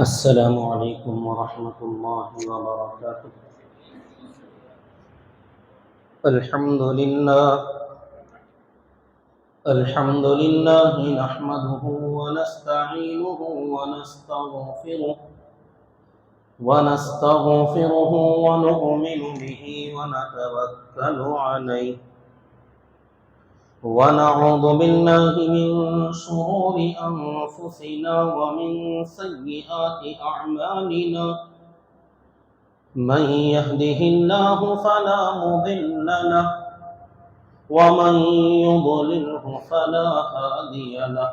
السلام علیکم ورحمۃ اللہ وبرکاتہ۔ الحمد للہ نحمده ونستعینه ونستغفره ونؤمن به ونتوکل علیہ ونعوذ باللہ من شرور انفسنا ومن سیئات اعمالنا من يهده الله فلا مضل له ومن يضلله فلا هادي له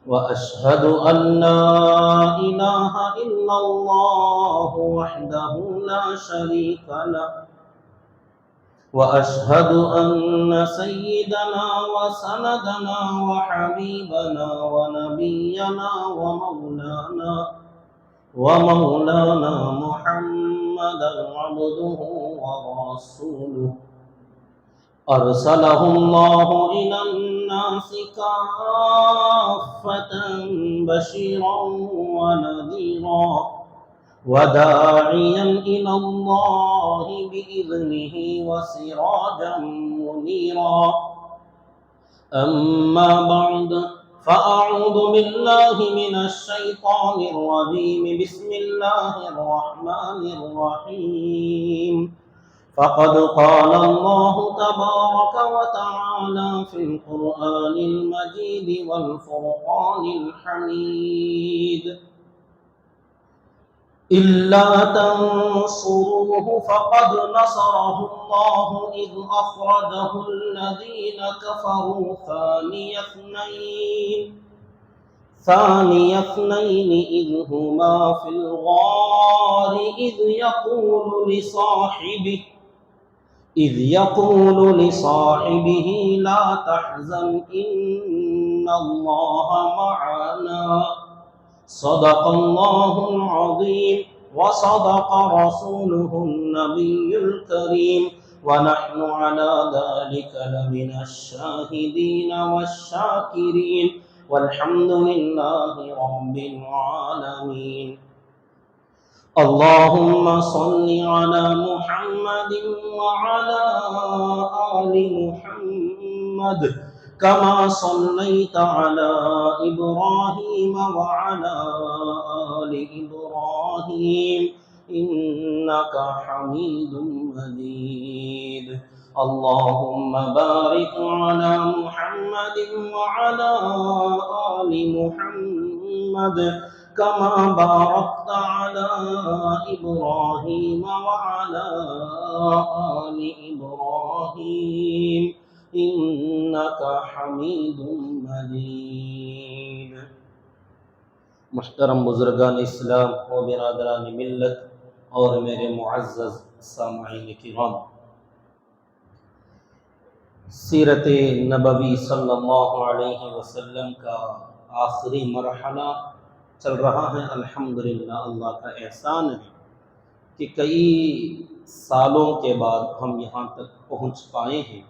وأشهد أن لا إله إلا الله وحده لا شريك له وأشهد أن سيدنا وسندنا وحبيبنا ونبينا ومولانا محمدا عبده ورسوله أرسله الله إلى الناس كافة بشيرا ونذيرا وداعيا إلى الله بإذنه وسراجا منيرا أما بعد فأعوذ بالله من الشيطان الرجيم بسم الله الرحمن الرحيم فقد قال الله تبارك وتعالى في القرآن المجيد والفرقان الحميد إلا تنصروه فقد نصره الله إذ أخرجه الذين كفروا ثاني اثنين إذ هما في الغار إذ يقول لصاحبه لا تحزن إن الله معنا صدق الله العظيم وصدق رسوله النبي الكريم ونحن على ذلك لمن الشاهدين والشاكرين والحمد لله رب العالمين اللهم صل على محمد وعلى آل محمد كما صليت على إبراهيم وعلى آل إبراهيم إنك حميد مجيد اللهم بارك على محمد وعلى آل محمد كما باركت على إبراهيم وعلى آل إبراهيم إنك حميد مجيد۔ محترم بزرگان اسلام و برادران ملت اور میرے معزز سامعین کرام، سیرت نبوی صلی اللہ علیہ وسلم کا آخری مرحلہ چل رہا ہے۔ الحمدللہ اللہ کا احسان ہے کہ کئی سالوں کے بعد ہم یہاں تک پہنچ پائے ہیں۔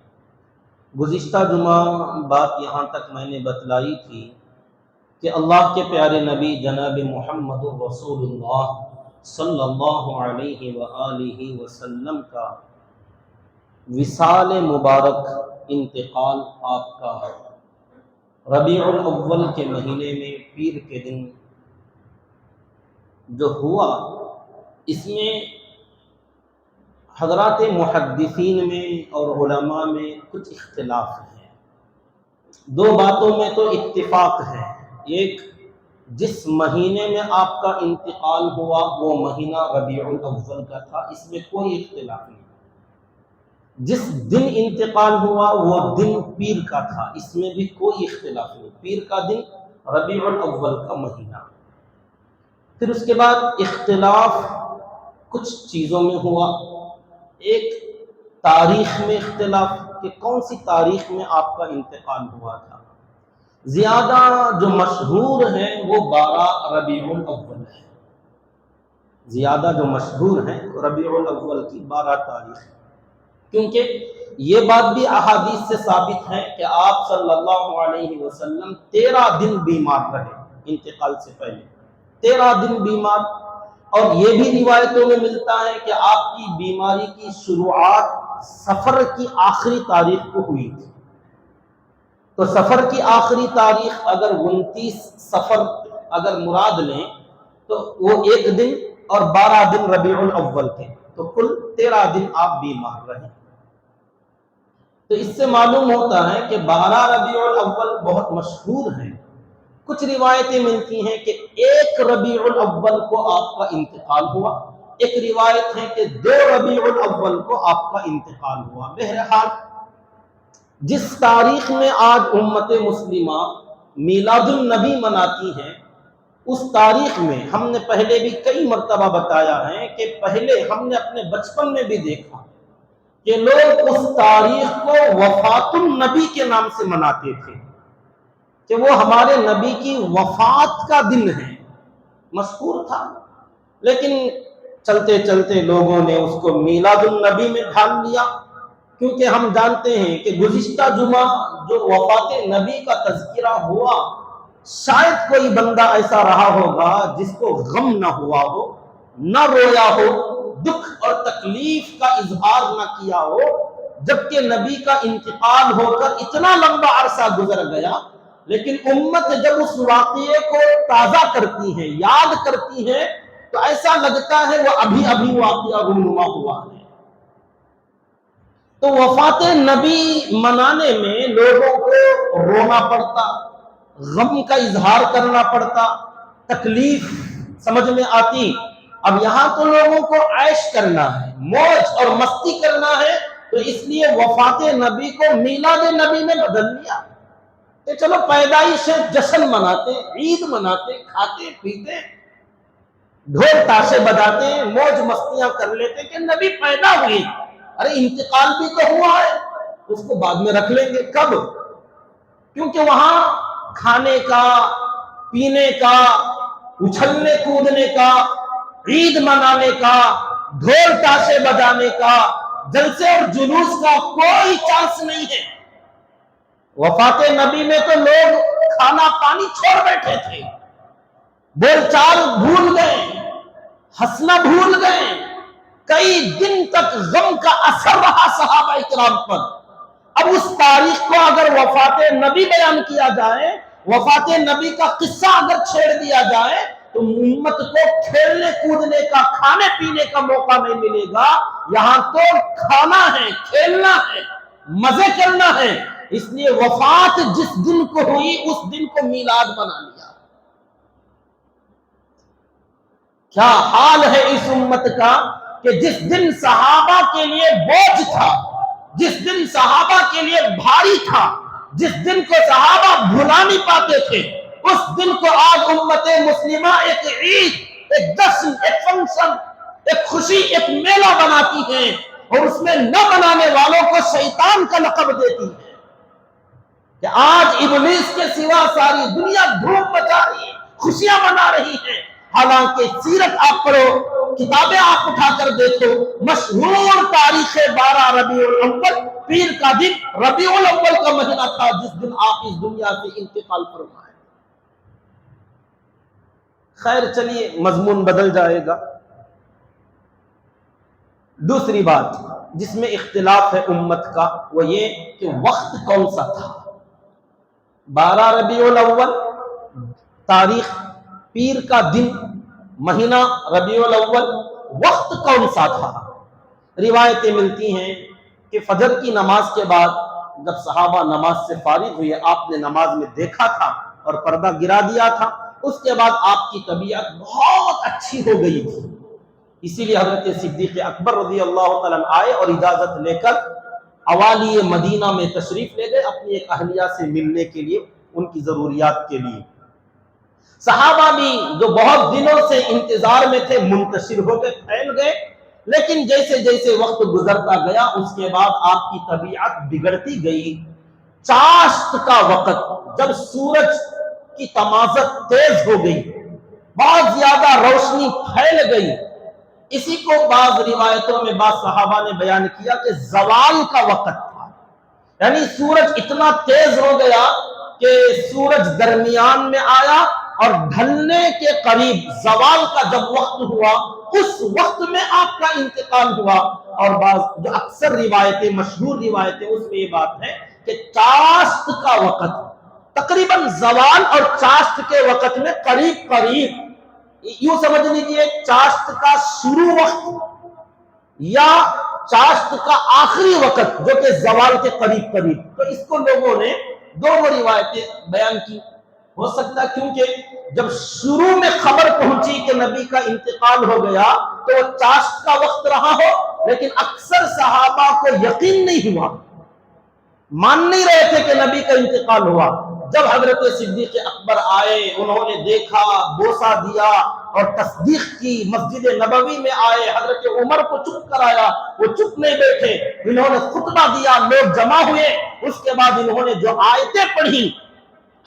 گزشتہ جمعہ بات یہاں تک میں نے بتلائی تھی کہ اللہ کے پیارے نبی جناب محمد رسول اللہ صلی اللہ علیہ وآلہ وسلم کا وصال مبارک انتقال آپ کا ربیع الاول کے مہینے میں پیر کے دن جو ہوا، اس میں حضرات محدثین میں اور علماء میں کچھ اختلاف ہیں۔ دو باتوں میں تو اتفاق ہے، ایک جس مہینے میں آپ کا انتقال ہوا وہ مہینہ ربیع الاول کا تھا، اس میں کوئی اختلاف نہیں۔ جس دن انتقال ہوا وہ دن پیر کا تھا، اس میں بھی کوئی اختلاف نہیں۔ پیر کا دن ربیع الاول کا مہینہ۔ پھر اس کے بعد اختلاف کچھ چیزوں میں ہوا۔ ایک تاریخ میں اختلاف کہ کون سی تاریخ میں آپ کا انتقال ہوا تھا۔ زیادہ جو مشہور ہے وہ 12 ربیع الاول ہے، زیادہ جو مشہور ہیں ربیع الاول کی 12 تاریخ، کیونکہ یہ بات بھی احادیث سے ثابت ہے کہ آپ صلی اللہ علیہ وسلم 13 دن بیمار رہے انتقال سے پہلے۔ 13 دن بیمار، اور یہ بھی روایتوں میں ملتا ہے کہ آپ کی بیماری کی شروعات سفر کی آخری تاریخ کو ہوئی تھی۔ تو سفر کی آخری تاریخ اگر 29 سفر اگر مراد لیں تو وہ 1 دن اور 12 دن ربیع الاول تھے، تو کل 13 دن آپ بیمار رہے۔ تو اس سے معلوم ہوتا ہے کہ 12 ربیع الاول بہت مشہور ہیں۔ کچھ روایتیں ملتی ہیں کہ 1 ربیع الاول کو آپ کا انتقال ہوا، ایک روایت ہے کہ 2 ربیع الاول کو آپ کا انتقال ہوا۔ بہرحال جس تاریخ میں آج امت مسلمہ میلاد النبی مناتی ہے، اس تاریخ میں ہم نے پہلے بھی کئی مرتبہ بتایا ہے کہ پہلے ہم نے اپنے بچپن میں بھی دیکھا کہ لوگ اس تاریخ کو وفات النبی کے نام سے مناتے تھے، کہ وہ ہمارے نبی کی وفات کا دن ہے، مذکور تھا، لیکن چلتے چلتے لوگوں نے اس کو میلاد النبی میں ڈھال لیا، کیونکہ ہم جانتے ہیں کہ گزشتہ جمعہ جو وفات نبی کا تذکرہ ہوا، شاید کوئی بندہ ایسا رہا ہوگا جس کو غم نہ ہوا ہو، نہ رویا ہو، دکھ اور تکلیف کا اظہار نہ کیا ہو، جبکہ نبی کا انتقال ہو کر اتنا لمبا عرصہ گزر گیا، لیکن امت جب اس واقعے کو تازہ کرتی ہے، یاد کرتی ہے، تو ایسا لگتا ہے وہ ابھی ابھی واقعہ رونما ہوا ہے۔ تو وفات نبی منانے میں لوگوں کو رونا پڑتا، غم کا اظہار کرنا پڑتا، تکلیف سمجھ میں آتی۔ اب یہاں تو لوگوں کو عیش کرنا ہے، موج اور مستی کرنا ہے، تو اس لیے وفات نبی کو میلاد نبی میں بدل لیا کہ چلو پیدائش جشن مناتے، عید مناتے، کھاتے پیتے، ڈھول تاشے بجاتے، موج مستیاں کر لیتے کہ نبی پیدا ہوئی، ارے انتقال بھی تو ہوا ہے، اس کو بعد میں رکھ لیں گے۔ کب؟ کیونکہ وہاں کھانے کا، پینے کا، اچھلنے کودنے کا، عید منانے کا، ڈھول تاشے بجانے کا، جلسے اور جلوس کا کوئی چانس نہیں ہے۔ وفات نبی میں تو لوگ کھانا پانی چھوڑ بیٹھے تھے، بول چال بھول گئے، ہنسنا بھول گئے، کئی دن تک غم کا اثر رہا صحابہ کرام پر۔ اب اس تاریخ کو اگر وفات نبی بیان کیا جائے، وفات نبی کا قصہ اگر چھیڑ دیا جائے، تو امت کو کھیلنے کودنے کا، کھانے پینے کا موقع نہیں ملے گا۔ یہاں تو کھانا ہے، کھیلنا ہے، مزے کرنا ہے، اس لیے وفات جس دن کو ہوئی اس دن کو میلاد بنا لیا۔ کیا حال ہے اس امت کا کہ جس دن صحابہ کے لیے بوجھ تھا، جس دن صحابہ کے لیے بھاری تھا، جس دن کو صحابہ بھلا نہیں پاتے تھے، اس دن کو آج امت مسلمہ ایک عید، ایک جشن، ایک فنکشن، ایک خوشی، ایک میلہ بناتی ہے، اور اس میں نہ بنانے والوں کو شیطان کا لقب دیتی ہے کہ آج ابلیس کے سوا ساری دنیا دھوم مچا رہی ہے، خوشیاں منا رہی ہے۔ حالانکہ سیرت آپ پڑھو، کتابیں آپ اٹھا کر دیکھو، مشہور تاریخ 12 ربیع الاول، پیر کا دن ربیع الاول کا مہینہ تھا جس دن آپ اس دنیا سے انتقال فرمائے۔ خیر چلیے، مضمون بدل جائے گا۔ دوسری بات جس میں اختلاف ہے امت کا وہ یہ کہ وقت کون سا تھا۔ 12 ربیع الاول تاریخ، پیر کا دن، مہینہ ربیع الاول، وقت کون سا تھا؟ روایتیں ملتی ہیں کہ فجر کی نماز کے بعد جب صحابہ نماز سے فارغ ہوئے، آپ نے نماز میں دیکھا تھا اور پردہ گرا دیا تھا، اس کے بعد آپ کی طبیعت بہت اچھی ہو گئی تھی، اسی لیے حضرت صدیق اکبر رضی اللہ تعالیٰ عنہ آئے اور اجازت لے کر اوالی مدینہ میں تشریف لے گئے اپنی ایک اہلیہ سے ملنے کے لیے، ان کی ضروریات کے لیے۔ صحابہ بھی جو بہت دنوں سے انتظار میں تھے منتشر ہو گئے، پھیل گئے، لیکن جیسے جیسے وقت گزرتا گیا اس کے بعد آپ کی طبیعت بگڑتی گئی۔ چاشت کا وقت جب سورج کی تمازت تیز ہو گئی، بہت زیادہ روشنی پھیل گئی، اسی کو بعض روایتوں میں بعض صحابہ نے بیان کیا کہ زوال کا وقت تھا، یعنی سورج اتنا تیز ہو گیا کہ سورج درمیان میں آیا اور ڈھلنے کے قریب زوال کا جب وقت ہوا اس وقت میں آپ کا انتقال ہوا. اور بعض جو اکثر روایتیں مشہور روایتیں اس میں یہ بات ہے کہ چاشت کا وقت تقریباً زوال اور چاشت کے وقت میں قریب قریب یوں سمجھ لیجیے چاشت کا شروع وقت یا چاشت کا آخری وقت جو کہ زوال کے قریب قریب. تو اس کو لوگوں نے دو روایتیں بیان کی. ہو سکتا ہے کیونکہ جب شروع میں خبر پہنچی کہ نبی کا انتقال ہو گیا تو وہ چاشت کا وقت رہا ہو, لیکن اکثر صحابہ کو یقین نہیں ہوا, مان نہیں رہے تھے کہ نبی کا انتقال ہوا. جب حضرت صدیق اکبر آئے, انہوں نے دیکھا, بوسہ دیا اور تصدیق کی, مسجد نبوی میں آئے, حضرت عمر کو چپ کرایا, وہ چپ نہیں بیٹھے, انہوں نے خطبہ دیا, لوگ جمع ہوئے. اس کے بعد انہوں نے جو آیتیں پڑھی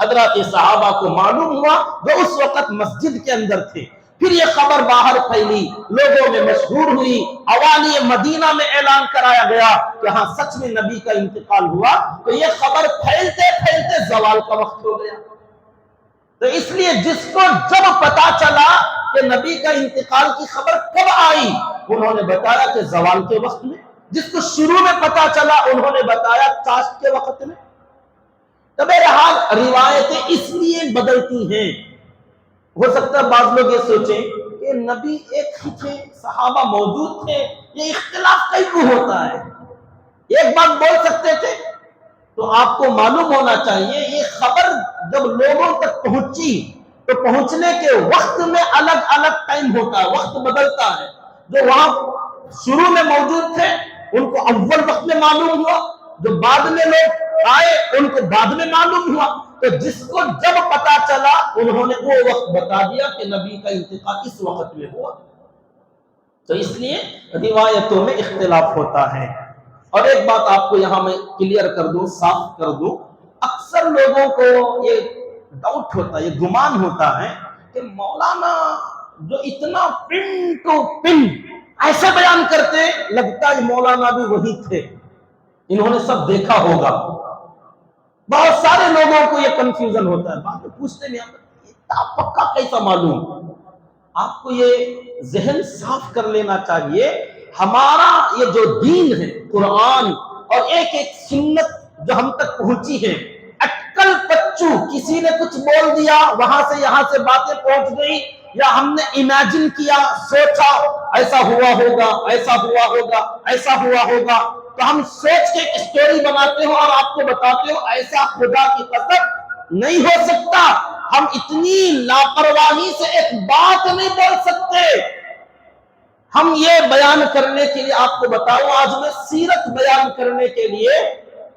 حضرات صحابہ کو معلوم ہوا جو اس وقت مسجد کے اندر تھے. پھر یہ خبر باہر پھیلی, لوگوں میں مشہور ہوئی, عوالی مدینہ میں اعلان کرایا گیا کہ ہاں سچ میں نبی کا انتقال ہوا. تو یہ خبر پھیلتے پھیلتے زوال کا وقت ہو گیا. تو اس لیے جس کو جب پتا چلا کہ نبی کا انتقال کی خبر کب آئی, انہوں نے بتایا کہ زوال کے وقت میں. جس کو شروع میں پتا چلا انہوں نے بتایا چاشت کے وقت میں. تو بہرحال روایتیں اس لیے بدلتی ہیں. ہو سکتا ہے بعض لوگ یہ سوچیں کہ نبی ایک ہی تھے, صحابہ موجود تھے, یہ اختلاف کئی کو ہوتا ہے, ایک بات بول سکتے تھے. تو آپ کو معلوم ہونا چاہیے یہ خبر جب لوگوں تک پہنچی تو پہنچنے کے وقت میں الگ الگ ٹائم ہوتا ہے, وقت بدلتا ہے. جو وہاں شروع میں موجود تھے ان کو اول وقت میں معلوم ہوا, جو بعد میں لوگ آئے ان کو بعد میں معلوم ہوا. تو جس کو جب پتا چلا انہوں نے وہ وقت بتا دیا کہ نبی کا انتقال اس وقت میں ہوا. تو اس لیے روایتوں میں اختلاف ہوتا ہے. اور ایک بات آپ کو یہاں میں کلیئر کر دوں, صاف کر دوں, اکثر لوگوں کو یہ ڈاؤٹ ہوتا ہے, یہ گمان ہوتا ہے کہ مولانا جو اتنا پن ٹو پن ایسے بیان کرتے لگتا ہے مولانا بھی وہی تھے, انہوں نے سب دیکھا ہوگا. بہت سارے لوگوں کو یہ کنفیوژن ہوتا ہے, بات پوچھتے نہیں اتنا پکا کیسا معلوم. آپ کو یہ ذہن صاف کر لینا چاہیے, ہمارا یہ جو دین ہے قرآن اور ایک ایک سنت جو ہم تک پہنچی ہے, اٹکل پچو کسی نے کچھ بول دیا, وہاں سے یہاں سے باتیں پہنچ گئی, یا ہم نے امیجن کیا, سوچا ایسا ہوا ہوگا, ایسا ہوا ہوگا, ایسا ہوا ہوگا, تو ہم سوچ کے ایک سٹوری بناتے ہو اور آپ کو بتاتے ہو ایسا خدا کی قسم نہیں ہو سکتا. ہم اتنی لاپرواہی سے ایک بات نہیں بول سکتے. ہم یہ بیان کرنے کے لیے آپ کو بتاؤں, آج میں سیرت بیان کرنے کے لیے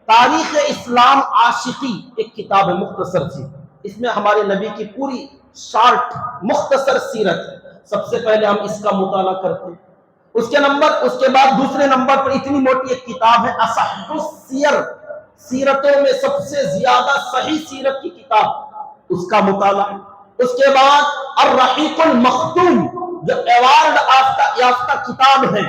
تاریخ اسلام عاشقی ایک کتاب ہے مختصر سی, اس میں ہمارے نبی کی پوری شارٹ مختصر سیرت ہے. سب سے پہلے ہم اس کا مطالعہ کرتے ہیں, اس کے بعد دوسرے نمبر پر اتنی موٹی ایک کتاب ہے اصح السیر, سیرتوں میں سب سے زیادہ صحیح سیرت کی کتاب, اس کا مطالعہ. اس کے بعد الرحیق المختوم جو ایوارڈ یافتہ کتاب ہے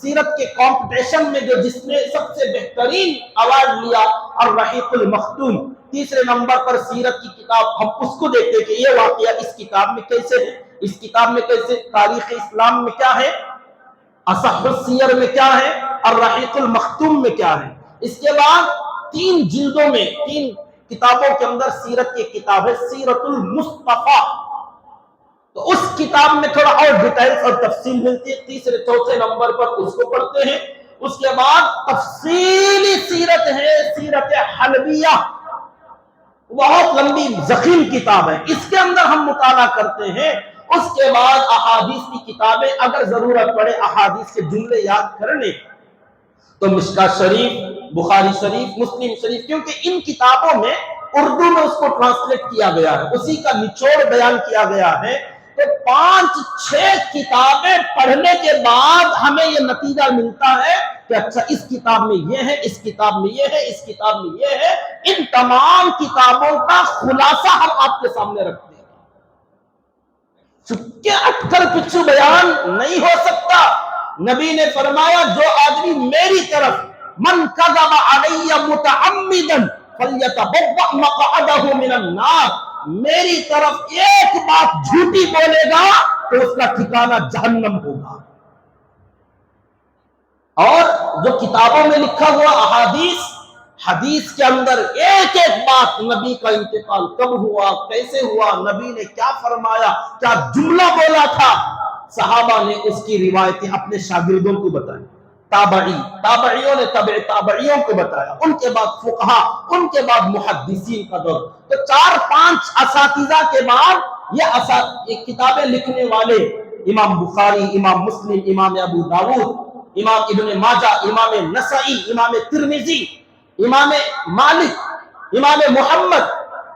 سیرت کے کمپٹیشن میں, جو جس نے سب سے بہترین ایوارڈ لیا, الرحیق المختوم. تیسرے نمبر پر سیرت کی کتاب, ہم اس کو دیکھتے کہ یہ واقعہ اس کتاب میں کیسے ہے, اس کتاب میں کیسے, تاریخ اسلام میں کیا ہے, اصح السیر میں کیا ہے, الرحیق المختوم میں کیا ہے. اس کے بعد 3 جلدوں میں 3 کتابوں کے اندر سیرت کی کتاب ہے سیرت المصطفیٰ, تو اس کتاب میں تھوڑا اور ڈیٹیلز اور تفصیل ملتی ہے. تیسرے چوتھے نمبر پر اس کو پڑھتے ہیں. اس کے بعد تفصیلی سیرت ہے سیرت حلبیہ, بہت لمبی ضخیم کتاب ہے, اس کے اندر ہم مطالعہ کرتے ہیں. اس کے بعد احادیث کی کتابیں, اگر ضرورت پڑے احادیث کے جملے یاد کرنے تو مشکاۃ شریف, بخاری شریف, مسلم شریف, کیونکہ ان کتابوں میں اردو میں اس کو ٹرانسلیٹ کیا گیا ہے, اسی کا نچوڑ بیان کیا گیا ہے. تو 5-6 کتابیں پڑھنے کے بعد ہمیں یہ نتیجہ ملتا ہے کہ اچھا اس کتاب میں یہ ہے, اس کتاب میں یہ ہے, اس کتاب میں یہ ہے. ان تمام کتابوں کا خلاصہ ہم آپ کے سامنے رکھتے ہیں. چکے اٹکل پچھو بیان نہیں ہو سکتا. نبی نے فرمایا جو آدمی میری طرف من کذب علی متعمدا فلیتبوأ مقعدہ من النار, میری طرف ایک بات جھوٹی بولے گا تو اس کا ٹھکانہ جہنم ہوگا۔ اور جو کتابوں میں لکھا ہوا احادیث، حدیث کے اندر ایک ایک بات، نبی کا انتقال کب ہوا، کیسے ہوا، نبی نے کیا فرمایا، کیا جملہ بولا تھا، صحابہ نے اس کی روایتیں اپنے شاگردوں کو بتائی، تابعیوں نے تبع تابعیوں کو بتایا، ان کے بعد فقہا، ان کے بعد محدثین کا دور۔ تو 4-5 اساتذہ کے بعد یہ کتابیں لکھنے والے امام بخاری، امام مسلم، امام ابو داؤد، امام ابن ماجہ، امام نسائی، امام ترمذی، امام مالک، امام محمد،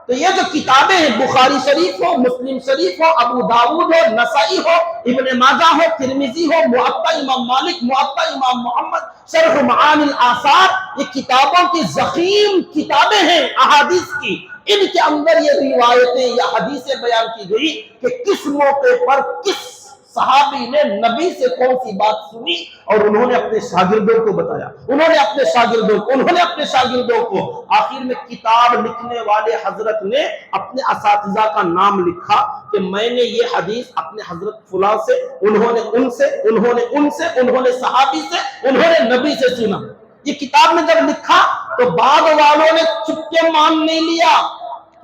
تو یہ جو کتابیں ہیں، بخاری شریف ہو، مسلم شریف ہو، ابو داؤد ہو، نسائی ہو، ابن ماجہ ہو، ترمذی ہو، موطا امام مالک، موطا امام محمد، شرح معانی الآثار، یہ کتابوں کی ضخیم کتابیں ہیں احادیث کی۔ ان کے اندر یہ روایتیں یا حدیثیں بیان کی گئی کہ کس موقع پر کس صحابی نے نبی سے کون سی بات سنی اور انہوں نے اپنے شاگردوں کو بتایا، انہوں نے اپنے شاگردوں کو آخر میں کتاب لکھنے والے حضرت نے اپنے اساتذہ کا نام لکھا کہ میں نے یہ حدیث اپنے حضرت فلاں سے، انہوں نے ان سے، انہوں نے ان سے، انہوں نے صحابی سے، انہوں نے نبی سے سنا۔ یہ کتاب میں جب لکھا تو بعد والوں نے چپکے مان نہیں لیا،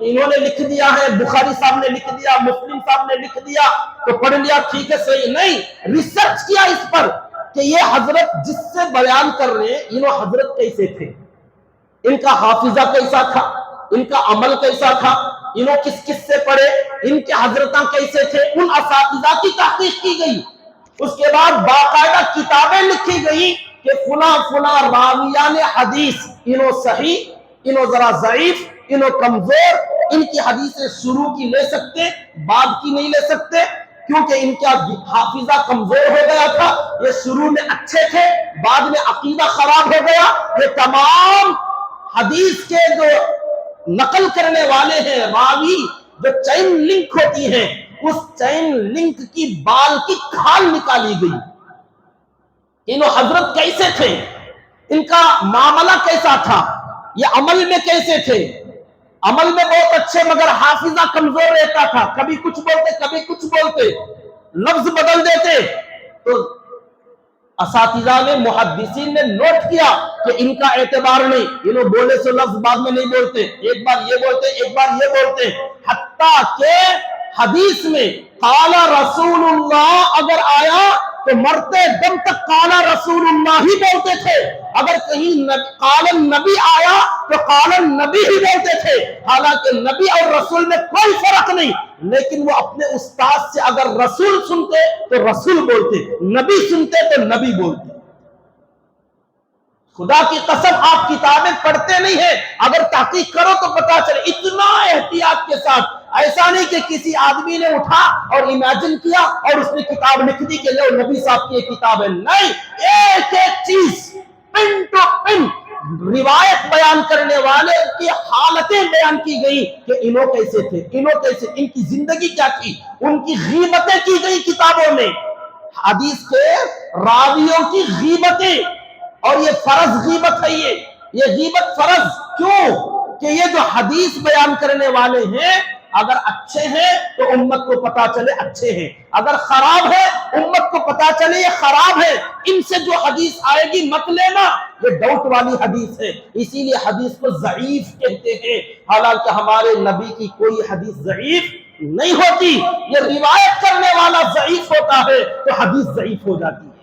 انہوں نے لکھ دیا ہے، بخاری صاحب نے لکھ دیا، مسلم صاحب نے لکھ دیا تو پڑھ لیا، ٹھیک ہے صحیح نہیں، ریسرچ کیا اس پر کہ یہ حضرت جس سے بیان کر رہے ہیں، انہوں حضرت کیسے تھے، ان کا حافظہ کیسا تھا، ان کا عمل کیسا تھا، انہوں کس کس سے پڑھے، ان کے حضرتاں کیسے تھے، ان اساتذہ کی تحقیق کی گئی۔ اس کے بعد باقاعدہ کتابیں لکھی گئی کہ فلاں فلاں راویان حدیث، انہوں صحیح، انہوں ذرا ضعیف، انہوں کمزور، ان کی حدیثیں شروع کی لے سکتے، بعد کی نہیں لے سکتے، کیونکہ ان کا حافظہ کمزور ہو گیا تھا، یہ شروع میں اچھے تھے، بعد میں عقیدہ خراب ہو گیا۔ یہ تمام حدیث کے جو نقل کرنے والے ہیں، راوی، جو چین لنک ہوتی ہیں، اس چین لنک کی بال کی کھال نکالی گئی۔ انہوں حضرت کیسے تھے، ان کا معاملہ کیسا تھا، یہ عمل میں کیسے تھے، عمل میں بہت اچھے مگر حافظہ کمزور رہتا تھا، کبھی کچھ بولتے کبھی کچھ بولتے، لفظ بدل دیتے۔ تو اساتذہ نے، محدثین نے نوٹ کیا کہ ان کا اعتبار نہیں، انہوں بولے سے لفظ بعد میں نہیں بولتے، ایک بار یہ بولتے ایک بار یہ بولتے، حتیٰ کہ حدیث میں قال رسول اللہ اگر آیا تو مرتے دم تک قال رسول اللہ ہی بولتے تھے، اگر کہیں قال النبی آیا تو قال النبی ہی بولتے تھے، حالانکہ نبی اور رسول میں کوئی فرق نہیں، لیکن وہ اپنے استاد سے اگر رسول سنتے تو رسول بولتے، نبی سنتے تو نبی بولتے۔ خدا کی قسم آپ کتابیں پڑھتے نہیں ہیں، اگر تحقیق کرو تو پتا چلے، اتنا احتیاط کے ساتھ، ایسا نہیں کہ کسی آدمی نے اٹھا اور امیجن کیا اور اس نے کتاب لکھ دی کہ لو نبی صاحب کی یہ کتاب ہے، نہیں، ایک ایک چیز پن ٹو پن روایت بیان کرنے والے کی حالتیں بیان کی گئی کہ انہوں کیسے تھے، انہوں کیسے، ان کی زندگی کیا تھی، ان کی غیبتیں کی گئی کتابوں میں، حدیث کے راویوں کی غیبتیں، اور یہ فرض غیبت ہے، یہ غیبت فرض، کیوں کہ یہ جو حدیث بیان کرنے والے ہیں اگر اچھے ہیں تو امت کو پتا چلے اچھے ہیں، اگر خراب ہے امت کو پتا چلے یہ خراب ہے، ان سے جو حدیث آئے گی مت لینا، یہ ڈاؤٹ والی حدیث ہے، اسی لیے حدیث کو ضعیف کہتے ہیں، حالانکہ ہمارے نبی کی کوئی حدیث ضعیف نہیں ہوتی، یہ روایت کرنے والا ضعیف ہوتا ہے تو حدیث ضعیف ہو جاتی ہے۔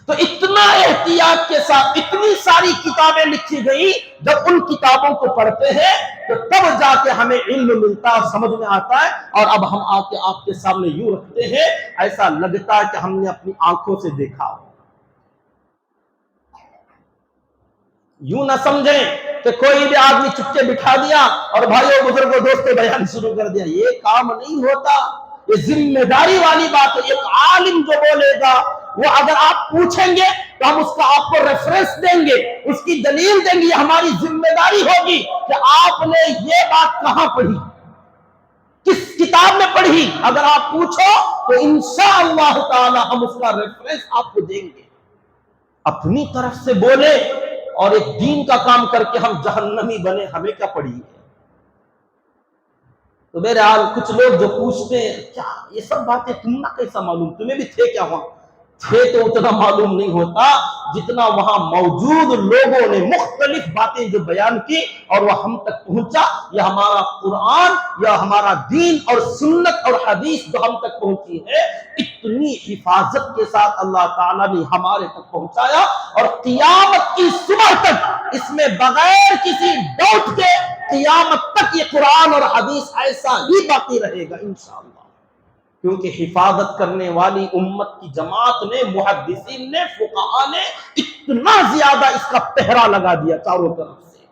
تو اتنا احتیاط کے ساتھ اتنی ساری کتابیں لکھی گئی، جب ان کتابوں کو پڑھتے ہیں تو تب جا کے ہمیں علم ملتا اور سمجھ میں آتا ہے، اور اب ہم آ کے آپ کے سامنے یوں رکھتے ہیں، ایسا لگتا ہے کہ ہم نے اپنی آنکھوں سے دیکھا۔ یوں نہ سمجھیں کہ کوئی بھی آدمی چپکے بٹھا دیا اور بھائیوں بزرگوں دوستوں بیان شروع کر دیا، یہ کام نہیں ہوتا، یہ ذمہ داری والی بات ہے۔ ایک عالم جو بولے گا وہ اگر آپ پوچھیں گے تو ہم اس کا آپ کو ریفرنس دیں گے، اس کی دلیل دیں گے، یہ ہماری ذمہ داری ہوگی کہ آپ نے یہ بات کہاں پڑھی، کس کتاب میں پڑھی، اگر آپ پوچھو تو انشاءاللہ تعالی ہم اس کا ریفرنس آپ کو دیں گے۔ اپنی طرف سے بولے اور ایک دین کا کام کر کے ہم جہنمی بنے، ہمیں کیا پڑی ہے؟ تو بہرحال کچھ لوگ جو پوچھتے ہیں کیا یہ سب باتیں تم نہ کیسا معلوم، تمہیں بھی تھے کیا وہاں؟ تھے تو اتنا معلوم نہیں ہوتا جتنا وہاں موجود لوگوں نے مختلف باتیں جو بیان کی اور وہ ہم تک پہنچا. یہ ہمارا قرآن یا ہمارا دین اور سنت اور حدیث جو ہم تک پہنچی ہے اتنی حفاظت کے ساتھ اللہ تعالیٰ نے ہمارے تک پہنچایا، اور قیامت کی صبح تک اس میں بغیر کسی ڈاؤٹ کے قیامت تک یہ قرآن اور حدیث ایسا ہی باقی رہے گا انشاءاللہ. کیونکہ حفاظت کرنے والی امت کی جماعت نے، محدثین نے، فقہاء نے اتنا زیادہ اس کا پہرا لگا دیا چاروں طرف سے،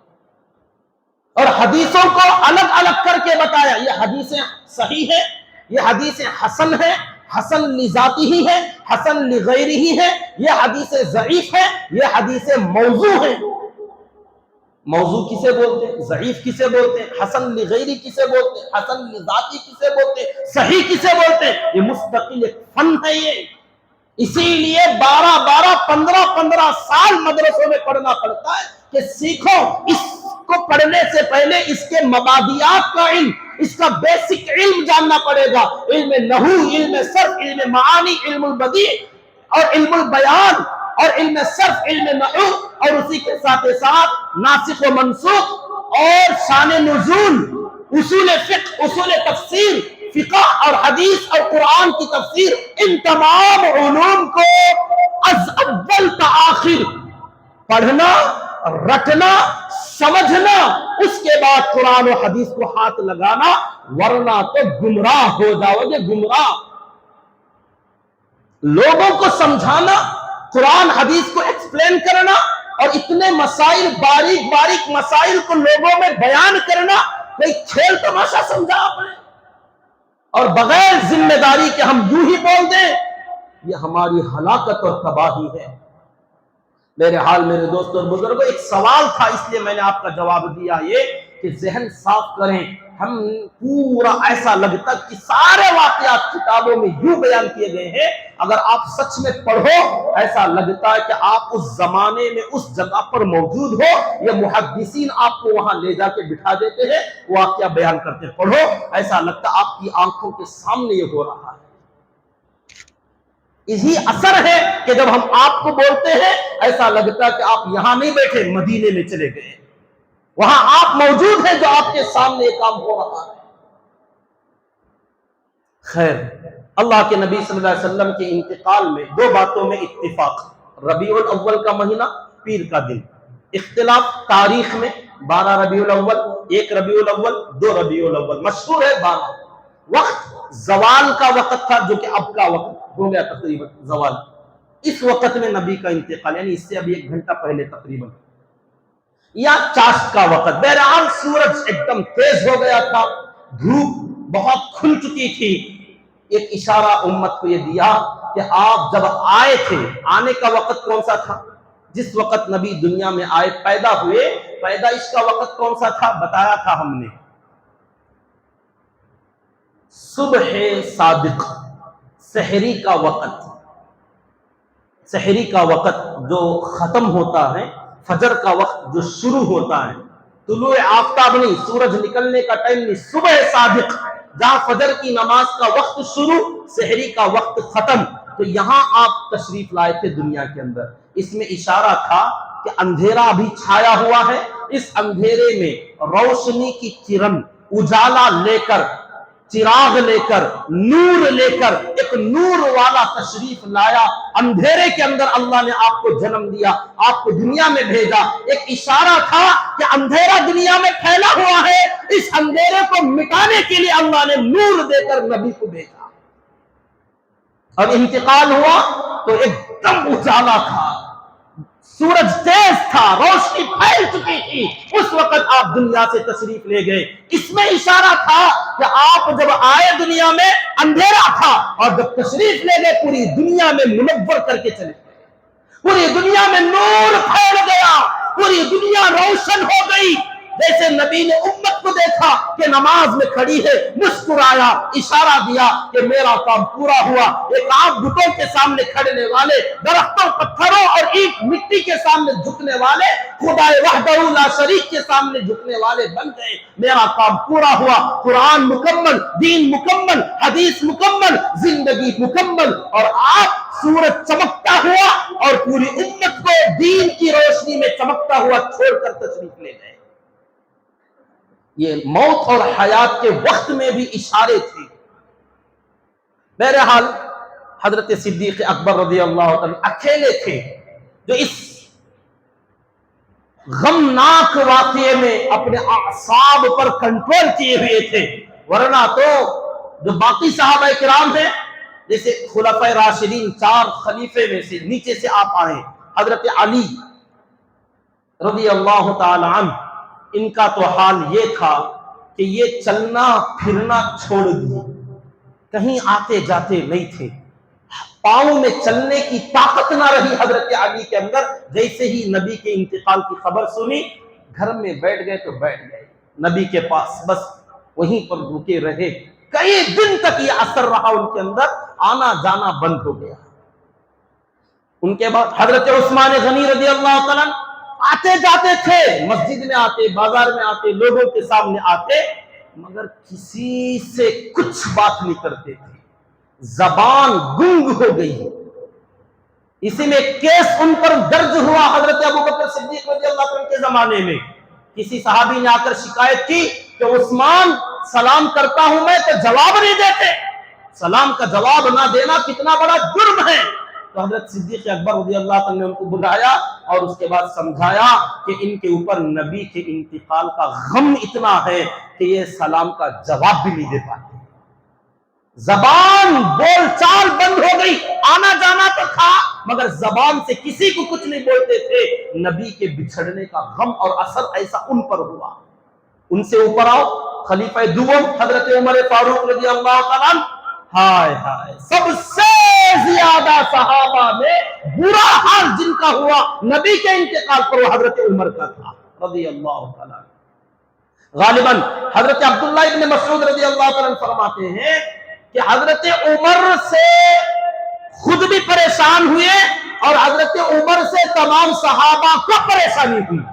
اور حدیثوں کو الگ الگ کر کے بتایا یہ حدیثیں صحیح ہیں، یہ حدیثیں حسن ہیں، حسن لذاتی ہی ہے، حسن لغیری ہی ہے، یہ حدیثیں ضعیف ہیں، یہ حدیثیں موضوع ہیں. موضوع کسے بولتے ہیں؟ ضعیف کسے بولتے ہیں؟ حسن لغیری کسے بولتے ہیں؟ حسن لذاتی کسے بولتے ہیں؟ صحیح کسے بولتے ہیں؟ یہ مستقل ایک فن ہے یہ. اسی لیے 15 سال مدرسوں میں پڑھنا پڑتا ہے کہ سیکھو. اس کو پڑھنے سے پہلے اس کے مبادیات کا علم، اس کا بیسک علم جاننا پڑے گا. علم نحو، علم صرف، علم معانی، علم البدیع اور علم البیان اور علم صرف، علم نحو، اور اسی کے ساتھ ساتھ ناسخ و منسوخ اور شان نزول، اصول فقہ، اصول تفسیر، فقہ اور حدیث اور قرآن کی تفسیر، ان تمام علوم کو از اول تا آخر پڑھنا، رٹنا، سمجھنا، اس کے بعد قرآن و حدیث کو ہاتھ لگانا، ورنہ تو گمراہ ہو جاؤ گے. گمراہ لوگوں کو سمجھانا، قرآن حدیث کو ایکسپلین کرنا اور اتنے مسائل، باریک باریک مسائل کو لوگوں میں بیان کرنا کوئی کھیل تماشا سمجھا آپ نے؟ اور بغیر ذمہ داری کے ہم یوں ہی بول دیں، یہ ہماری ہلاکت اور تباہی ہے. میرے حال میرے دوستوں اور بزرگوں، ایک سوال تھا اس لیے میں نے آپ کا جواب دیا یہ کہ ذہن صاف کریں. ہم پورا ایسا لگتا کہ سارے واقعات کتابوں میں یوں بیان کیے گئے ہیں، اگر آپ سچ میں پڑھو ایسا لگتا ہے کہ آپ اس زمانے میں اس جگہ پر موجود ہو. یہ محدثین آپ کو وہاں لے جا کے بٹھا دیتے ہیں، واقعہ بیان کرتے، پڑھو ایسا لگتا آپ کی آنکھوں کے سامنے یہ ہو رہا ہے. یہی اثر ہے کہ جب ہم آپ کو بولتے ہیں ایسا لگتا ہے کہ آپ یہاں نہیں بیٹھے، مدینے میں چلے گئے، وہاں آپ موجود ہیں جو آپ کے سامنے یہ کام ہو رہا ہے. خیر، اللہ کے نبی صلی اللہ علیہ وسلم کے انتقال میں دو باتوں میں اتفاق. ربیع الاول کا مہینہ، پیر کا دن. اختلاف تاریخ میں 12 ربیع الاول، 1 ربیع الاول، 2 ربیع الاول، مشہور ہے 12. وقت زوال کا وقت تھا جو کہ اب کا وقت ہو گیا تقریباً زوال. اس وقت میں نبی کا انتقال، یعنی اس سے ابھی 1 گھنٹہ پہلے تقریباً، یا چاشت کا وقت. بہرحال سورج ایک دم تیز ہو گیا تھا، دھوپ بہت کھل چکی تھی. ایک اشارہ امت کو یہ دیا کہ آپ جب آئے تھے، آنے کا وقت کون سا تھا؟ جس وقت نبی دنیا میں آئے، پیدا ہوئے، پیدائش کا وقت کون سا تھا؟ بتایا تھا ہم نے، صبح صادق، سحری کا وقت. سحری کا وقت جو ختم ہوتا ہے، فجر کا وقت جو شروع ہوتا ہے، طلوع آفتاب نہیں، سورج نکلنے کا ٹائم نہیں، صبح صادق جہاں فجر کی نماز کا وقت شروع، سحری کا وقت ختم. تو یہاں آپ تشریف لائے تھے دنیا کے اندر. اس میں اشارہ تھا کہ اندھیرا ابھی چھایا ہوا ہے، اس اندھیرے میں روشنی کی کرن، اجالا لے کر، چراغ لے کر، نور لے کر، ایک نور والا تشریف لایا. اندھیرے کے اندر اللہ نے آپ کو جنم دیا، آپ کو دنیا میں بھیجا. ایک اشارہ تھا کہ اندھیرا دنیا میں پھیلا ہوا ہے، اس اندھیرے کو مٹانے کے لیے اللہ نے نور دے کر نبی کو بھیجا. اور انتقال ہوا تو ایک دم اجالا تھا، سورج تیز تھا، روشنی پھیل چکی تھی. اس وقت آپ دنیا سے تشریف لے گئے. اس میں اشارہ تھا کہ آپ جب آئے دنیا میں اندھیرا تھا، اور جب تشریف لے گئے پوری دنیا میں منور کر کے چلے گئے. پوری دنیا میں نور پھیل گیا، پوری دنیا روشن ہو گئی. جیسے نبی نے امت کو دیکھا کہ نماز میں کھڑی ہے، مسکرایا، اشارہ دیا کہ میرا کام پورا ہوا۔ ایک آپ بتوں کے سامنے کھڑنے والے، درختوں، پتھروں اور اینٹ مٹی کے سامنے جھکنے والے، خدا وحدہ لا شریک کے سامنے جھکنے والے بن گئے، میرا کام پورا ہوا۔ قرآن مکمل، دین مکمل، حدیث مکمل، زندگی مکمل، اور آپ سورج چمکتا ہوا اور پوری امت کو دین کی روشنی میں چمکتا ہوا چھوڑ کر تشریف لے گئے۔ یہ موت اور حیات کے وقت میں بھی اشارے تھے۔ بہرحال حضرت صدیق اکبر رضی اللہ عنہ اکیلے تھے جو اس غمناک واقعے میں اپنے اعصاب پر کنٹرول کیے ہوئے تھے، ورنہ تو جو باقی صحابہ کرام ہیں، جیسے خلفائے راشدین، 4 خلیفے میں سے نیچے سے آپ آئیں، حضرت علی رضی اللہ تعالی عنہ، ان کا تو حال یہ تھا کہ یہ چلنا پھرنا چھوڑ دیے، کہیں آتے جاتے نہیں تھے، پاؤں میں چلنے کی طاقت نہ رہی حضرت علی کے اندر۔ جیسے ہی نبی کے انتقال کی خبر سنی، گھر میں بیٹھ گئے تو بیٹھ گئے نبی کے پاس، بس وہیں پر رکے رہے۔ کئی دن تک یہ اثر رہا ان کے اندر، آنا جانا بند ہو گیا۔ ان کے بعد حضرت عثمان غنی رضی اللہ تعالیٰ آتے جاتے تھے، مسجد میں آتے، بازار میں آتے، لوگوں کے سامنے آتے، مگر کسی سے کچھ بات نہیں کرتے تھے، زبان گنگ ہو گئی۔ اسی میں کیس ان پر درج ہوا حضرت ابوبکر صدیق رضی اللہ عنہ کے زمانے میں۔ کسی صحابی نے آ کر شکایت کی کہ عثمان سلام کرتا ہوں میں تو جواب نہیں دیتے، سلام کا جواب نہ دینا کتنا بڑا جرم ہے۔ تو حضرت صدیق اکبر رضی اللہ عنہ نے ان کو بلایا اور اس کے بعد سمجھایا کہ ان کے اوپر نبی کے انتقال کا غم اتنا ہے کہ یہ سلام کا جواب بھی نہیں دے پاتے، زبان بول چال بند ہو گئی، آنا جانا تو تھا مگر زبان سے کسی کو کچھ نہیں بولتے تھے۔ نبی کے بچھڑنے کا غم اور اثر ایسا ان پر ہوا۔ ان سے اوپر آؤ، خلیفہ دوم حضرت عمر فاروق رضی اللہ تعالیٰ عنہ، ہائے ہائے، سب سے زیادہ صحابہ میں برا حال جن کا ہوا نبی کے انتقال پر وہ حضرت عمر کا تھا رضی اللہ تعالیٰ عنہ۔ غالباً حضرت عبداللہ ابن مسعود رضی اللہ تعالیٰ عنہ فرماتے ہیں کہ حضرت عمر سے خود بھی پریشان ہوئے اور حضرت عمر سے تمام صحابہ کو پریشانی ہوئی۔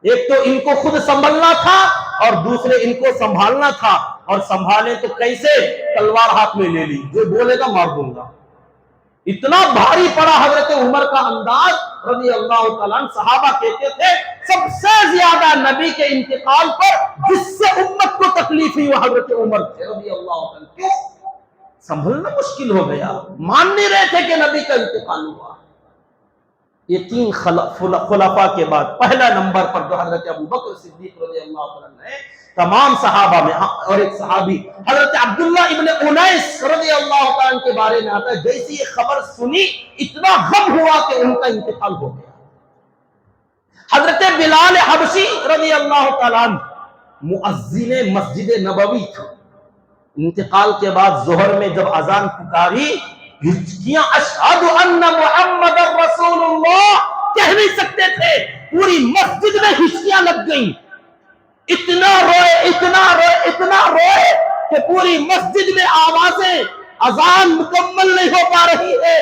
ایک تو ان کو خود سنبھلنا تھا اور دوسرے ان کو سنبھالنا تھا، اور سنبھالے تو کیسے؟ تلوار ہاتھ میں لے لی، جو بولے گا مار دوں گا۔ اتنا بھاری پڑا حضرت عمر کا انداز رضی اللہ تعالیٰ عنہ۔ صحابہ کہتے تھے سب سے زیادہ نبی کے انتقال پر جس سے امت کو تکلیف ہوئی وہ حضرت عمر تھے رضی اللہ عنہ۔ کیوں؟ سنبھلنا مشکل ہو گیا، مان نہیں رہے تھے کہ نبی کا انتقال ہوا۔ یہ 3 خلفاء کے بعد پہلا نمبر پر جو حضرت ابوبکر صدیق رضی اللہ عنہ نے تمام صحابہ میں، اور ایک صحابی حضرت عبداللہ ابن انیس رضی اللہ عنہ کے بارے میں آتا ہے، جیسی یہ خبر سنی اتنا غم ہوا کہ ان کا انتقال ہو گیا۔ حضرت بلال حبشی رضی اللہ تعالیٰ عنہ مؤذن مسجد نبوی تھا، انتقال کے بعد ظہر میں جب اذان پکاری، ہچکیاں اشہد ان محمد رسول اللہ کہہ نہیں سکتے تھے، پوری مسجد میں ہچکیاں لگ گئیں، اتنا روئے کہ پوری مسجد میں آوازیں، اذان مکمل نہیں ہو پا رہی ہے۔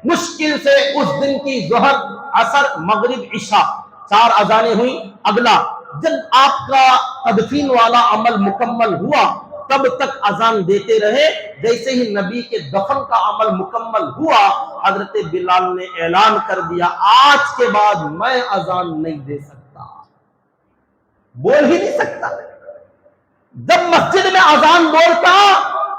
مشکل سے اس دن کی ظہر، عصر، مغرب، عشاء 4 اذانیں ہوئی۔ اگلا جب آپ کا تدفین والا عمل مکمل ہوا تب تک اذان دیتے رہے، جیسے ہی نبی کے دفن کا عمل مکمل ہوا حضرت بلال نے اعلان کر دیا آج کے بعد میں اذان نہیں دے سکتا، بول ہی نہیں سکتا۔ جب مسجد میں اذان بولتا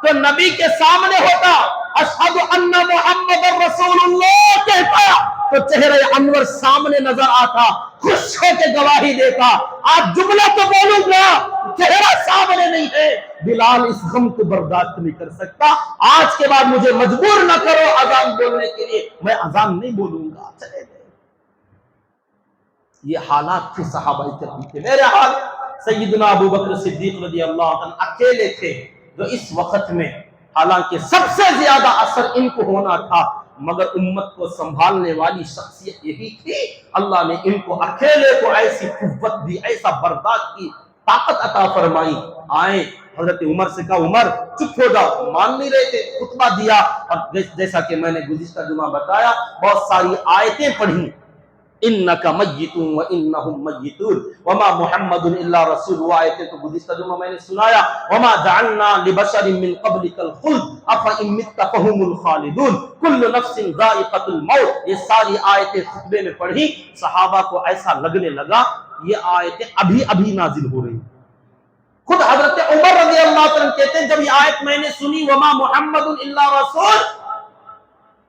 تو نبی کے سامنے ہوتا، اشہد ان محمد رسول اللہ کہتا تو چہرہ انور سامنے نظر آتا، خوش ہو کے گواہی دیتا۔ آج جملہ تو بولوں گا، چہرہ سامنے نہیں ہے۔ بلال اس غم کو برداشت نہیں کر سکتا، آج کے بعد مجھے مجبور نہ کرو اذان بولنے کے لیے، میں اذان نہیں بولوں گا، چلے گئے۔ یہ حالات تھے صحابہ کرام کے۔ میرے حال سیدنا ابوبکر صدیق رضی اللہ عنہ اکیلے تھے جو اس وقت میں، حالانکہ سب سے زیادہ اثر ان کو ہونا تھا، مگر امت کو سنبھالنے والی شخصیت یہی تھی۔ اللہ نے ان کو اکیلے کو ایسی قوت دی، ایسا برداشت کی طاقت عطا فرمائی۔ آئے حضرت عمر سے کہا عمر چپ ہو جاؤ، مان نہیں رہے تھے، خطبہ دیا، اور جیسا کہ میں نے گزشتہ جمعہ بتایا بہت ساری آیتیں پڑھی، انک میت وانہم میتون وما محمد الا رسول، وہ آیتیں تو گزشتہ جمعہ میں نے سنایا، وما جعلنا لبشر من قبلک الخلد افان مت فهم الخالدون کل نفس ذائقۃ الموت، یہ ساری آیتیں خطبے میں پڑھی، صحابہ کو ایسا لگنے لگا یہ آیتیں ابھی ابھی نازل ہو رہی۔ خود حضرت عمر رضی اللہ عنہ کہتے ہیں جب یہ آیت میں نے سنی وما محمد الا رسول،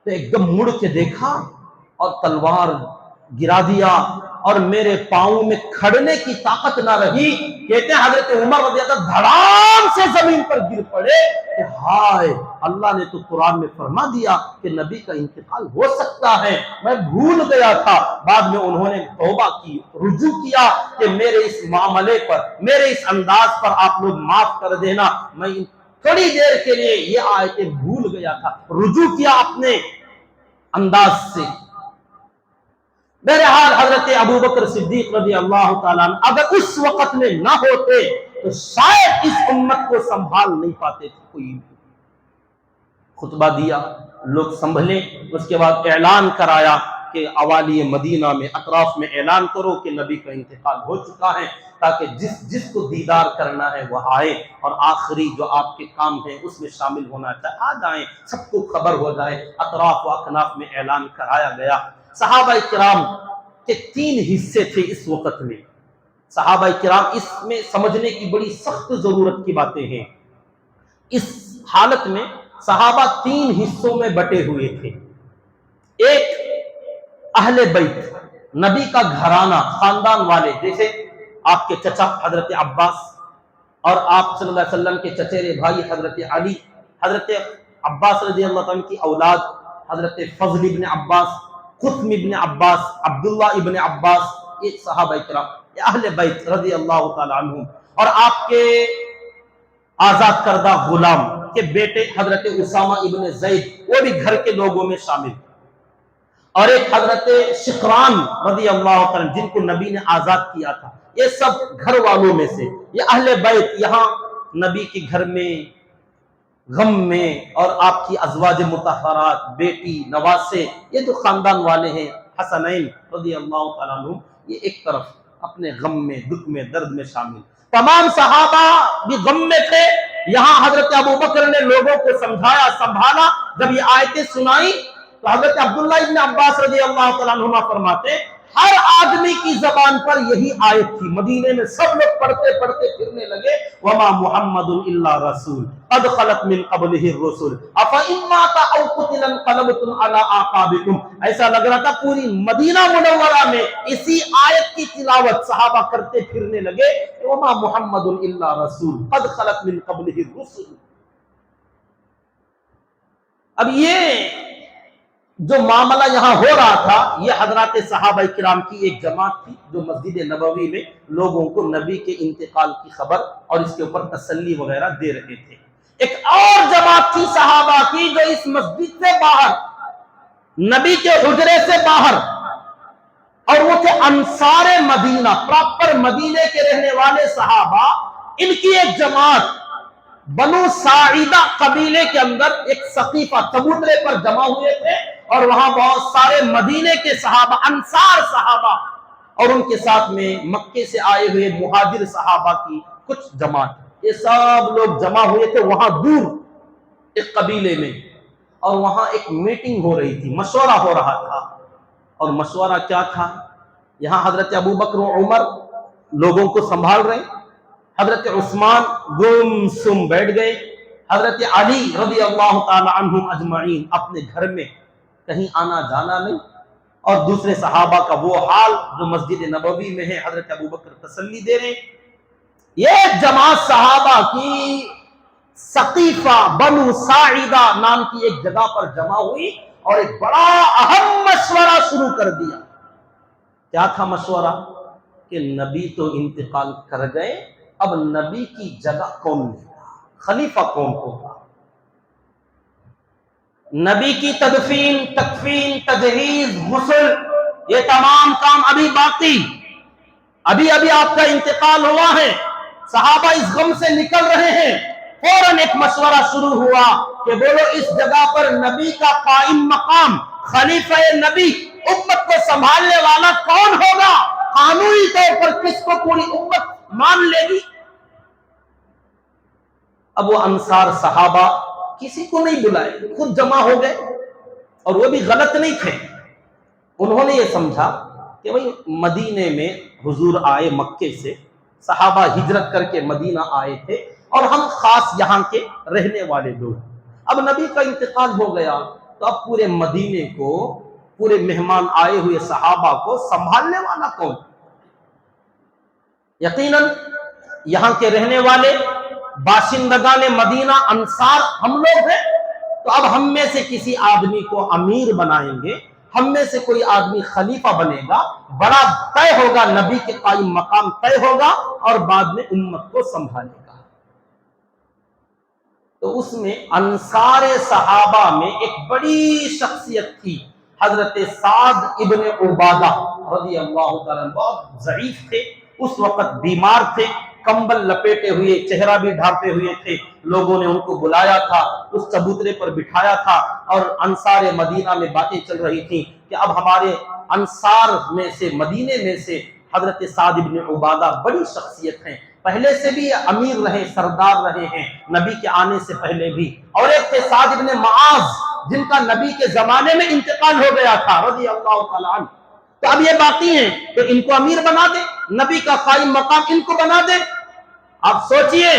تو ایک دم مڑ کے دیکھا اور تلوار گرا دیا اور میرے پاؤں میں کھڑنے کی طاقت نہ رہی۔ کہتے ہیں حضرت عمر رضی اللہ عنہ دھڑام سے زمین پر گر پڑے کہ ہائے اللہ نے تو قرآن میں فرما دیا کہ نبی کا انتقال ہو سکتا ہے، میں بھول گیا تھا۔ بعد میں انہوں نے توبہ کی، رجوع کیا کہ میرے اس معاملے پر، میرے اس انداز پر آپ لوگ معاف کر دینا، میں تھوڑی دیر کے لیے یہ آیتیں بھول گیا تھا، رجوع کیا اپنے انداز سے۔ بہرحال حضرت ابوبکر صدیق رضی اللہ تعالیٰ عنہ اگر اس وقت میں نہ ہوتے تو شاید اس امت کو سنبھال نہیں پاتے تھے۔ کوئی خطبہ دیا، لوگ سنبھلے، اس کے بعد اعلان کرایا کہ اوالی مدینہ میں اطراف میں اعلان کرو کہ نبی کا انتقال ہو چکا ہے، تاکہ جس کو دیدار کرنا ہے وہ آئے، اور آخری جو آپ کے کام ہیں اس میں شامل ہونا چاہے آ جائیں، سب کو خبر ہو جائے۔ اطراف و اکناف میں اعلان کرایا گیا۔ صحابہ کرام کے 3 حصے تھے اس وقت میں۔ صحابہ کرام اس میں سمجھنے کی بڑی سخت ضرورت کی باتیں ہیں۔ اس حالت میں صحابہ 3 حصوں میں بٹے ہوئے تھے۔ ایک اہل بیت، نبی کا گھرانہ، خاندان والے، جیسے آپ کے چچا حضرت عباس اور آپ صلی اللہ علیہ وسلم کے چچیرے بھائی حضرت علی، حضرت عباس رضی اللہ عنہ کی اولاد حضرت فضل ابن عباس، قسم ابن عباس، عبداللہ ابن عباس، یہ صحابہ کرام، یہ اہل بیت رضی اللہ تعالی عنہم، اور آپ کے آزاد کردہ غلام کے بیٹے حضرت اسامہ ابن زید، وہ بھی گھر کے لوگوں میں شامل، اور ایک حضرت شقران رضی اللہ عنہ جن کو نبی نے آزاد کیا تھا، یہ سب گھر والوں میں سے، یہ اہل بیت یہاں نبی کے گھر میں غم میں، اور آپ کی ازواج مطہرات، بیٹی، نواسے، یہ جو خاندان والے ہیں حسنین رضی اللہ تعالیٰ عنہ، یہ ایک طرف اپنے غم میں، دکھ میں، درد میں شامل۔ تمام صحابہ بھی غم میں تھے۔ یہاں حضرت ابوبکر نے لوگوں کو سمجھایا، سنبھالا۔ جب یہ آیتیں سنائی تو حضرت عبداللہ ابن عباس رضی اللہ تعالیٰ عنہما فرماتے ہر آدمی کی زبان پر یہی آیت تھی، مدینے میں سب لوگ پڑھتے پڑھتے پھرنے لگے، وما محمد الا رسول قد خلت من قبلہ الرسل افإن مات او قتل انقلبتم علی اعقابکم۔ ایسا لگ رہا تھا پوری مدینہ منورہ میں اسی آیت کی تلاوت صحابہ کرتے پھرنے لگے، وما محمد الا رسول قد خلت من قبلہ الرسل۔ اب یہ جو معاملہ یہاں ہو رہا تھا، یہ حضرات صحابہ کرام کی ایک جماعت تھی جو مسجد نبوی میں لوگوں کو نبی کے انتقال کی خبر اور اس کے اوپر تسلی وغیرہ دے رہے تھے۔ ایک اور جماعت تھی صحابہ کی جو اس مسجد سے باہر، نبی کے حجرے سے باہر، اور وہ تھے انصار مدینہ، پراپر مدینے کے رہنے والے صحابہ۔ ان کی ایک جماعت بنو ساعدہ قبیلے کے اندر ایک سقیفہ چبوترے پر جمع ہوئے تھے، اور وہاں بہت سارے مدینے کے صحابہ، انصار صحابہ، اور ان کے ساتھ میں مکے سے آئے ہوئے مہاجر صحابہ کی کچھ جماعت، یہ سب لوگ جمع ہوئے تھے وہاں دور ایک قبیلے میں، اور وہاں ایک میٹنگ ہو رہی تھی، مشورہ ہو رہا تھا۔ اور مشورہ کیا تھا؟ یہاں حضرت ابوبکر و عمر لوگوں کو سنبھال رہے، حضرت عثمان گم سم بیٹھ گئے، حضرت علی رضی اللہ تعالی عنہم اجمعین اپنے گھر میں کہیں آنا جانا نہیں، اور دوسرے صحابہ کا وہ حال جو مسجد نبوی میں ہے، حضرت ابوبکر تسلی دے رہے۔ یہ جماعت صحابہ کی سقیفہ بنو ساعدہ نام کی ایک جگہ پر جمع ہوئی اور ایک بڑا اہم مشورہ شروع کر دیا۔ کیا تھا مشورہ؟ کہ نبی تو انتقال کر گئے، اب نبی کی جگہ کون لے گا، خلیفہ کون ہوگا؟ نبی کی تدفین، تکفین، تجہیز، غسل، یہ تمام کام ابھی باقی، ابھی آپ کا انتقال ہوا ہے، صحابہ اس غم سے نکل رہے ہیں، فوراً ایک مشورہ شروع ہوا کہ بولو اس جگہ پر نبی کا قائم مقام، خلیفہ نبی، امت کو سنبھالنے والا کون ہوگا؟ قانونی طور پر کس کو پوری امت مان لے گی؟ اب وہ انصار صحابہ کسی کو نہیں بلائے، خود جمع ہو گئے، اور وہ بھی غلط نہیں تھے۔ انہوں نے یہ سمجھا کہ بھئی مدینے میں حضور آئے مکے سے، صحابہ ہجرت کر کے مدینہ آئے تھے، اور ہم خاص یہاں کے رہنے والے لوگ، اب نبی کا انتقال ہو گیا تو اب پورے مدینے کو، پورے مہمان آئے ہوئے صحابہ کو سنبھالنے والا کون؟ یقیناً یہاں کے رہنے والے باشندگان مدینہ انصار ہم لوگ ہیں، تو اب ہم میں سے کسی آدمی کو امیر بنائیں گے، ہم میں سے کوئی آدمی خلیفہ بنے گا، بڑا طے ہوگا، نبی کے قائم مقام طے ہوگا، اور بعد میں امت کو سنبھالے گا۔ تو اس میں انصار صحابہ میں ایک بڑی شخصیت تھی، حضرت سعد ابن عبادہ رضی اللہ تعالیٰ، بہت ضعیف تھے، اس وقت بیمار تھے، کمبل لپیٹے ہوئے، چہرہ بھی ڈھانپے ہوئے تھے، لوگوں نے ان کو بلایا تھا، اس چبوترے پر بٹھایا تھا، اور انصار مدینہ میں باتیں چل رہی تھیں کہ اب ہمارے انصار میں سے، مدینے میں سے حضرت سعد ابن عبادہ بڑی شخصیت ہیں، پہلے سے بھی امیر رہے، سردار رہے ہیں نبی کے آنے سے پہلے بھی، اور ایک تھے سعد ابن معاذ جن کا نبی کے زمانے میں انتقال ہو گیا تھا رضی اللہ تعالیٰ عنہ۔ تو اب یہ باقی ہیں، تو ان کو امیر بنا دیں، نبی کا قائم مقام ان کو بنا دیں۔ آپ سوچئے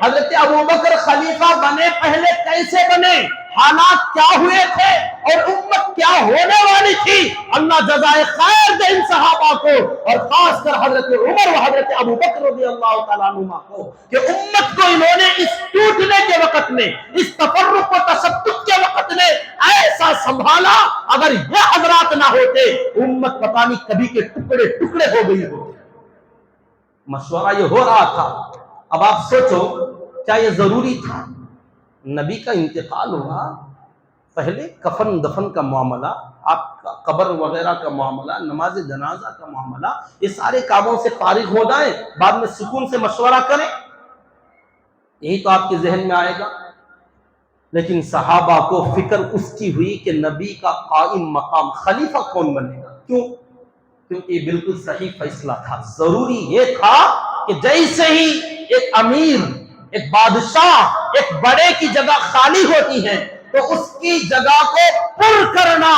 حضرت ابوبکر خلیفہ بنے، پہلے کیسے بنے، حالات کیا ہوئے تھے، اور امت کیا ہونے والی تھی۔ اللہ جزائے خیر دے ان صحابہ کو، اور خاص کر حضرت عمر و حضرت ابوبکر رضی اللہ تعالیٰ عنہما کو، کہ امت کو انہوں نے اس ٹوٹنے کے وقت میں، اس تفرق و تشتت کے وقت میں ایسا سنبھالا، اگر یہ حضرات نہ ہوتے امت پتہ نہیں کبھی کے ٹکڑے ٹکڑے ہو گئی ہوتی۔ مشورہ یہ ہو رہا تھا۔ اب آپ سوچو، کیا یہ ضروری تھا؟ نبی کا انتقال ہوا، پہلے کفن دفن کا معاملہ، آپ کا قبر وغیرہ کا معاملہ، نماز جنازہ کا معاملہ، یہ سارے کاموں سے فارغ ہو جائیں، بعد میں سکون سے مشورہ کریں، یہی تو آپ کے ذہن میں آئے گا۔ لیکن صحابہ کو فکر اس کی ہوئی کہ نبی کا قائم مقام خلیفہ کون بنے گا؟ کیوں؟ کیونکہ یہ بالکل صحیح فیصلہ تھا، ضروری یہ تھا کہ جیسے ہی ایک امیر، ایک بادشاہ، ایک بڑے کی جگہ خالی ہوتی ہے تو اس کی جگہ کو پر کرنا،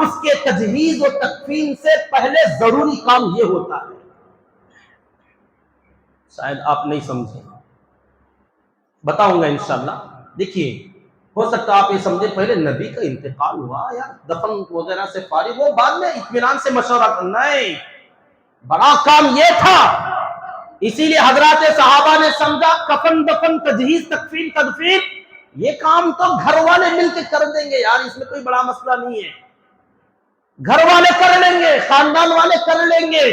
اس کے تجہیز و تکفین سے پہلے ضروری کام یہ ہوتا ہے۔ شاید آپ نہیں سمجھیں، بتاؤں گا انشاءاللہ۔ دیکھیے، ہو سکتا آپ یہ سمجھے پہلے نبی کا انتقال ہوا یا دفن وغیرہ سے فارغ ہو، بعد میں اطمینان سے مشورہ کرنا ہے، بڑا کام یہ تھا۔ اسی لیے حضرات صحابہ نے سمجھا کفن دفن، تجہیز، تکفین، تدفین، یہ کام تو گھر والے مل کے کر دیں گے یار، اس میں کوئی بڑا مسئلہ نہیں ہے، گھر والے کر لیں گے، خاندان والے کر لیں گے،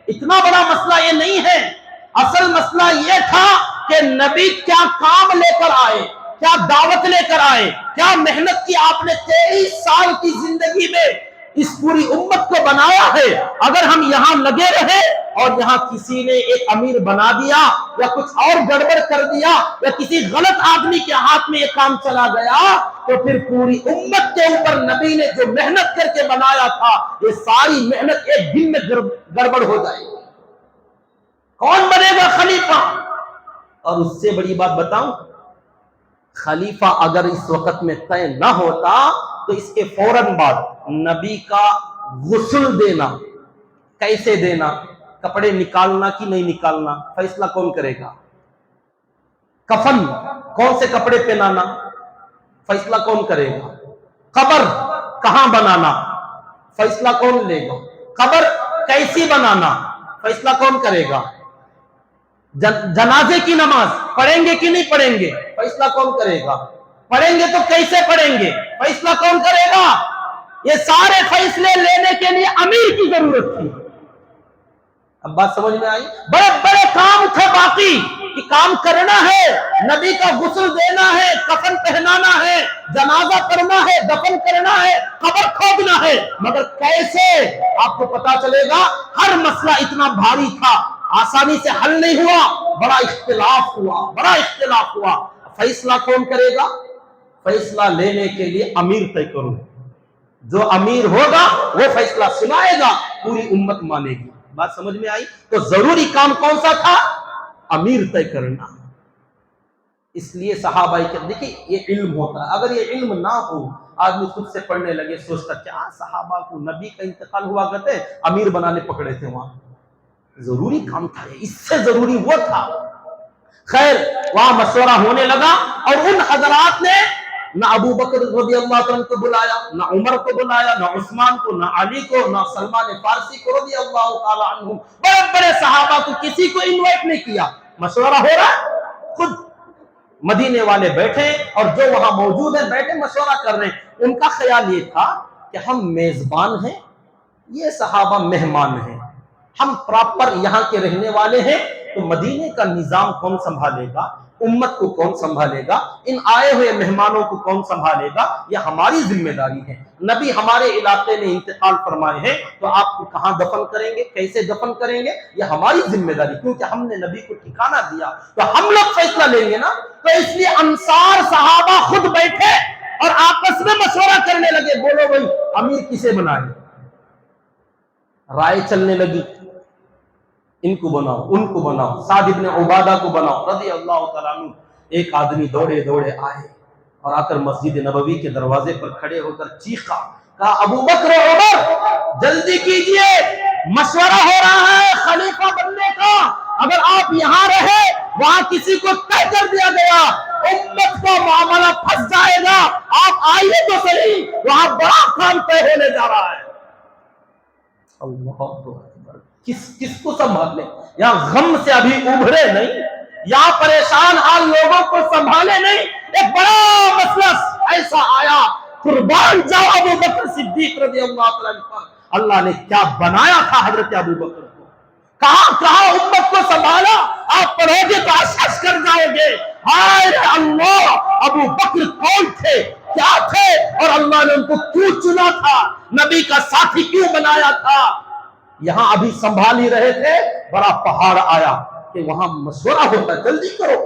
اتنا بڑا مسئلہ یہ نہیں ہے۔ اصل مسئلہ یہ تھا کہ نبی کیا کام لے کر آئے، کیا دعوت لے کر آئے، کیا محنت کی آپ نے 23 سال کی زندگی میں اس پوری امت کو بنایا ہے۔ اگر ہم یہاں لگے رہے اور یہاں کسی نے ایک امیر بنا دیا یا کچھ اور گڑبڑ کر دیا یا کسی غلط آدمی کے ہاتھ میں یہ کام چلا گیا تو پھر پوری امت کے اوپر نبی نے جو محنت کر کے بنایا تھا، یہ ساری محنت ایک دن میں گڑبڑ ہو جائے گی۔ کون بنے گا خلیفہ؟ اور اس سے بڑی بات بتاؤں، خلیفہ اگر اس وقت میں طے نہ ہوتا تو اس کے فوراً بعد نبی کا غسل دینا، کیسے دینا، کپڑے نکالنا کہ نہیں نکالنا، فیصلہ کون کرے گا؟ کفن کون سے کپڑے پہنانا، فیصلہ کون کرے گا؟ قبر کہاں بنانا، فیصلہ کون لے گا؟ قبر کیسی بنانا، فیصلہ کون کرے گا؟ جنازے کی نماز پڑھیں گے کہ نہیں پڑھیں گے، فیصلہ کون کرے گا؟ پڑھیں گے تو کیسے پڑھیں گے، فیصلہ کون کرے گا؟ یہ سارے فیصلے لینے کے لیے امیر کی ضرورت تھی۔ اب بات سمجھ میں آئی؟ بڑے بڑے کام تھے باقی، کہ کام کرنا ہے، نبی کا غسل دینا ہے، کفن پہنانا ہے، جنازہ پڑھنا ہے، دفن کرنا ہے، قبر کھودنا ہے، مگر کیسے آپ کو پتا چلے گا؟ ہر مسئلہ اتنا بھاری تھا، آسانی سے حل نہیں ہوا، بڑا اختلاف ہوا، بڑا اختلاف ہوا۔ فیصلہ کون کرے گا؟ فیصلہ لینے کے لیے امیر طے کرو، جو امیر ہوگا وہ فیصلہ سنائے گا، پوری امت مانے گی۔ بات سمجھ میں آئی؟ تو ضروری کام کون سا تھا؟ امیر طے کرنا۔ اس لیے صحابہ کے دیکھیں یہ علم ہوتا ہے، اگر یہ علم نہ ہو آدمی خود سے پڑھنے لگے، سوچتا کیا صحابہ کو نبی کا انتقال ہوا کرتے امیر بنانے پکڑے تھے وہاں، ضروری کام تھا، اس سے ضروری وہ تھا۔ خیر وہاں مشورہ ہونے لگا، اور ان حضرات نے نہ ابو بکر رضی اللہ عنہ کو بلایا، نہ عمر کو بلایا، نہ عثمان کو، نہ علی کو، نہ سلمان فارسی کو رضی اللہ تعالی عنہ، بڑے بڑے صحابہ کو کسی کو انوائٹ نہیں کیا۔ مشورہ ہو رہا، خود مدینے والے بیٹھے اور جو وہاں موجود ہیں بیٹھے مشورہ کر رہے ہیں۔ ان کا خیال یہ تھا کہ ہم میزبان ہیں، یہ صحابہ مہمان ہیں، ہم پراپر یہاں کے رہنے والے ہیں، تو مدینے کا نظام کون سنبھالے گا، امت کو کون سنبھالے گا، ان آئے ہوئے مہمانوں کو کون سنبھالے گا، یہ ہماری ذمہ داری ہے۔ نبی ہمارے علاقے میں انتقال فرمائے ہیں، تو آپ کو کہاں دفن کریں گے، کیسے دفن کریں گے، یہ ہماری ذمہ داری، کیونکہ ہم نے نبی کو ٹھکانہ دیا تو ہم لوگ فیصلہ لیں گے نا۔ تو اس لیے انصار صحابہ خود بیٹھے اور آپس میں مشورہ کرنے لگے، بولو بھائی امیر کسے بنائیں؟ رائے چلنے لگی، ان کو بناؤ، ان کو بناؤ، سعد بن عبادہ کو بناؤ رضی اللہ تعالیٰ عنہ۔ ایک آدمی دوڑے دوڑے آئے اور آ کر مسجد نبوی کے دروازے پر کھڑے ہو کر چیخا، کہا ابو بکر عمر جلدی کیجئے، مشورہ ہو رہا ہے خلیفہ بننے کا، اگر آپ یہاں رہے وہاں کسی کو طے کر دیا گیا، امت کا معاملہ پھنس جائے گا، آپ آئیے تو صحیح، وہاں بڑا کام طے ہونے جا رہا ہے۔ اللہ اکبر، کس کو سنبھال لیں؟ یا غم سے ابھی ابھرے نہیں، یا پریشان حال لوگوں کو سنبھالے نہیں، ایک بڑا مسئلہ ایسا آیا، قربان جاؤ ابو بکر صدیق رضی اللہ عنہ۔ اللہ نے کیا بنایا تھا حضرت ابو بکر کو، کہاں امت کو سنبھالا، آپ پڑھو گے تو اشش کر جاؤ گے، ہائے اللہ ابو بکر کون تھے، کیا تھے، اور اللہ نے ان کو کیوں چنا تھا، نبی کا ساتھی کیوں بنایا تھا۔ یہاں ابھی سنبھال ہی رہے تھے، بڑا پہاڑ آیا کہ وہاں مشورہ ہوتا، جلدی کرو۔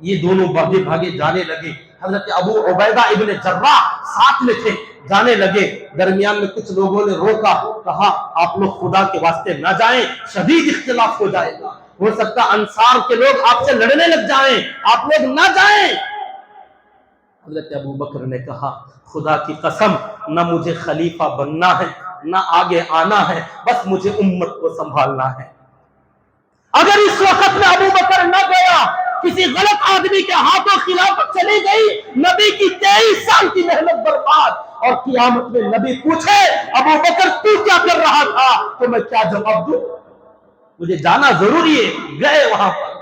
یہ دونوں بھاگے بھاگے جانے لگے، حضرت ابو عبیدہ ابن جراح ساتھ میں تھے، جانے لگے، درمیان میں کچھ لوگوں نے روکا، کہا آپ لوگ خدا کے واسطے نہ جائیں، شدید اختلاف ہو جائے گا، ہو سکتا انصار کے لوگ آپ سے لڑنے لگ جائیں، آپ لوگ نہ جائیں۔ حضرت ابو بکر نے کہا خدا کی قسم، نہ مجھے خلیفہ بننا ہے نہ آگے آنا ہے، بس مجھے امت کو سنبھالنا ہے۔ اگر اس وقت میں ابو بکر نہ گیا، کسی غلط آدمی کے ہاتھوں خلافت چلی گئی، نبی کی 23 سال کی محنت برباد، اور قیامت میں نبی پوچھے ابو بکر تو کیا کر رہا تھا، تو میں کیا جواب دوں؟ مجھے جانا ضروری ہے۔ گئے وہاں پر،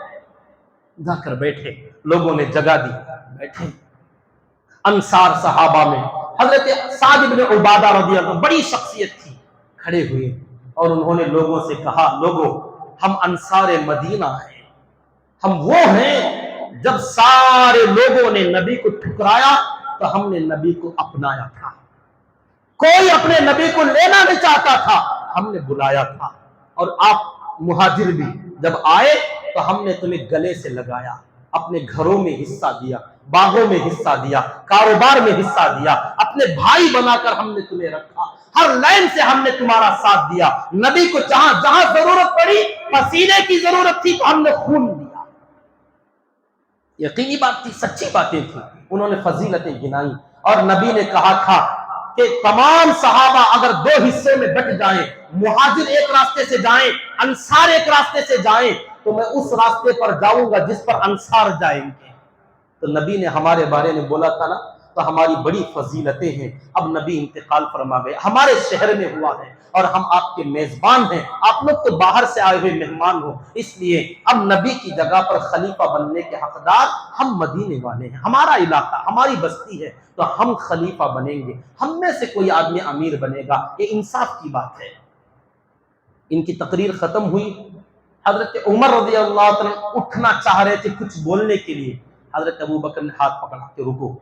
جا کر بیٹھے، لوگوں نے جگہ دی، بیٹھے۔ انصار صحابہ میں حضرت سعد بن عبادہ رضی اللہ عنہ بڑی شخصیت تھی، کھڑے ہوئے اور انہوں نے لوگوں سے کہا، لوگوں ہم انصار مدینہ ہیں، ہم وہ ہیں جب سارے لوگوں نے نبی کو ٹھکرایا تو ہم نے نبی کو اپنایا تھا، کوئی اپنے نبی کو لینا نہیں چاہتا تھا، ہم نے بلایا تھا، اور آپ مہاجر بھی جب آئے تو ہم نے تمہیں گلے سے لگایا، اپنے گھروں میں حصہ دیا، باغوں میں حصہ دیا، کاروبار میں حصہ دیا، اپنے بھائی بنا کر ہم نے تمہیں رکھا، ہر لائن سے ہم نے تمہارا ساتھ دیا، نبی کو جہاں جہاں ضرورت پڑی، پسینے کی ضرورت تھی تو ہم نے خون دیا۔ یقینی بات تھی، سچی باتیں تھیں، انہوں نے فضیلتیں گنائی، اور نبی نے کہا تھا کہ تمام صحابہ اگر 2 حصے میں بٹ جائیں، مہاجر ایک راستے سے جائیں، انصار ایک راستے سے جائیں، تو میں اس راستے پر جاؤں گا جس پر انصار جائیں گے۔ تو نبی نے ہمارے بارے میں بولا تھا نا، تو ہماری بڑی فضیلتیں ہیں۔ اب نبی انتقال فرما گئے، ہمارے شہر میں ہوا ہے، اور ہم آپ کے میزبان ہیں، آپ لوگ تو باہر سے آئے ہوئے مہمان ہو، اس لیے اب نبی کی جگہ پر خلیفہ بننے کے حقدار ہم مدینے والے ہیں، ہمارا علاقہ، ہماری بستی ہے، تو ہم خلیفہ بنیں گے، ہم میں سے کوئی آدمی امیر بنے گا، یہ انصاف کی بات ہے۔ ان کی تقریر ختم ہوئی، حضرت عمر رضی اللہ تعالیٰ اٹھنا چاہ رہے تھے کچھ بولنے کے لیے، حضرت ابو بکر نے ہاتھ پکڑا کہ رکو.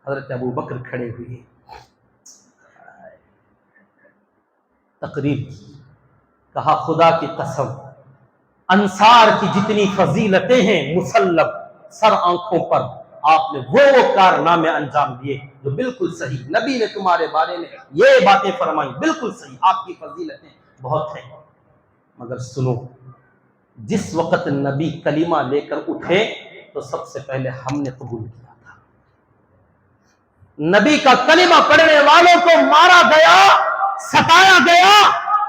حضرت ابو بکر کھڑے ہوئے، تقریر کی، کہا خدا کی قسم انصار کی جتنی فضیلتیں ہیں مسلم سر آنکھوں پر، آپ نے وہ کارنامے انجام دیے جو بالکل صحیح، نبی نے تمہارے بارے میں یہ باتیں فرمائی، بالکل صحیح، آپ کی فضیلتیں بہت ہیں. مگر سنو، جس وقت نبی کلمہ لے کر اٹھے تو سب سے پہلے ہم نے قبول کیا تھا. نبی کا کلمہ پڑھنے والوں کو مارا گیا، ستایا گیا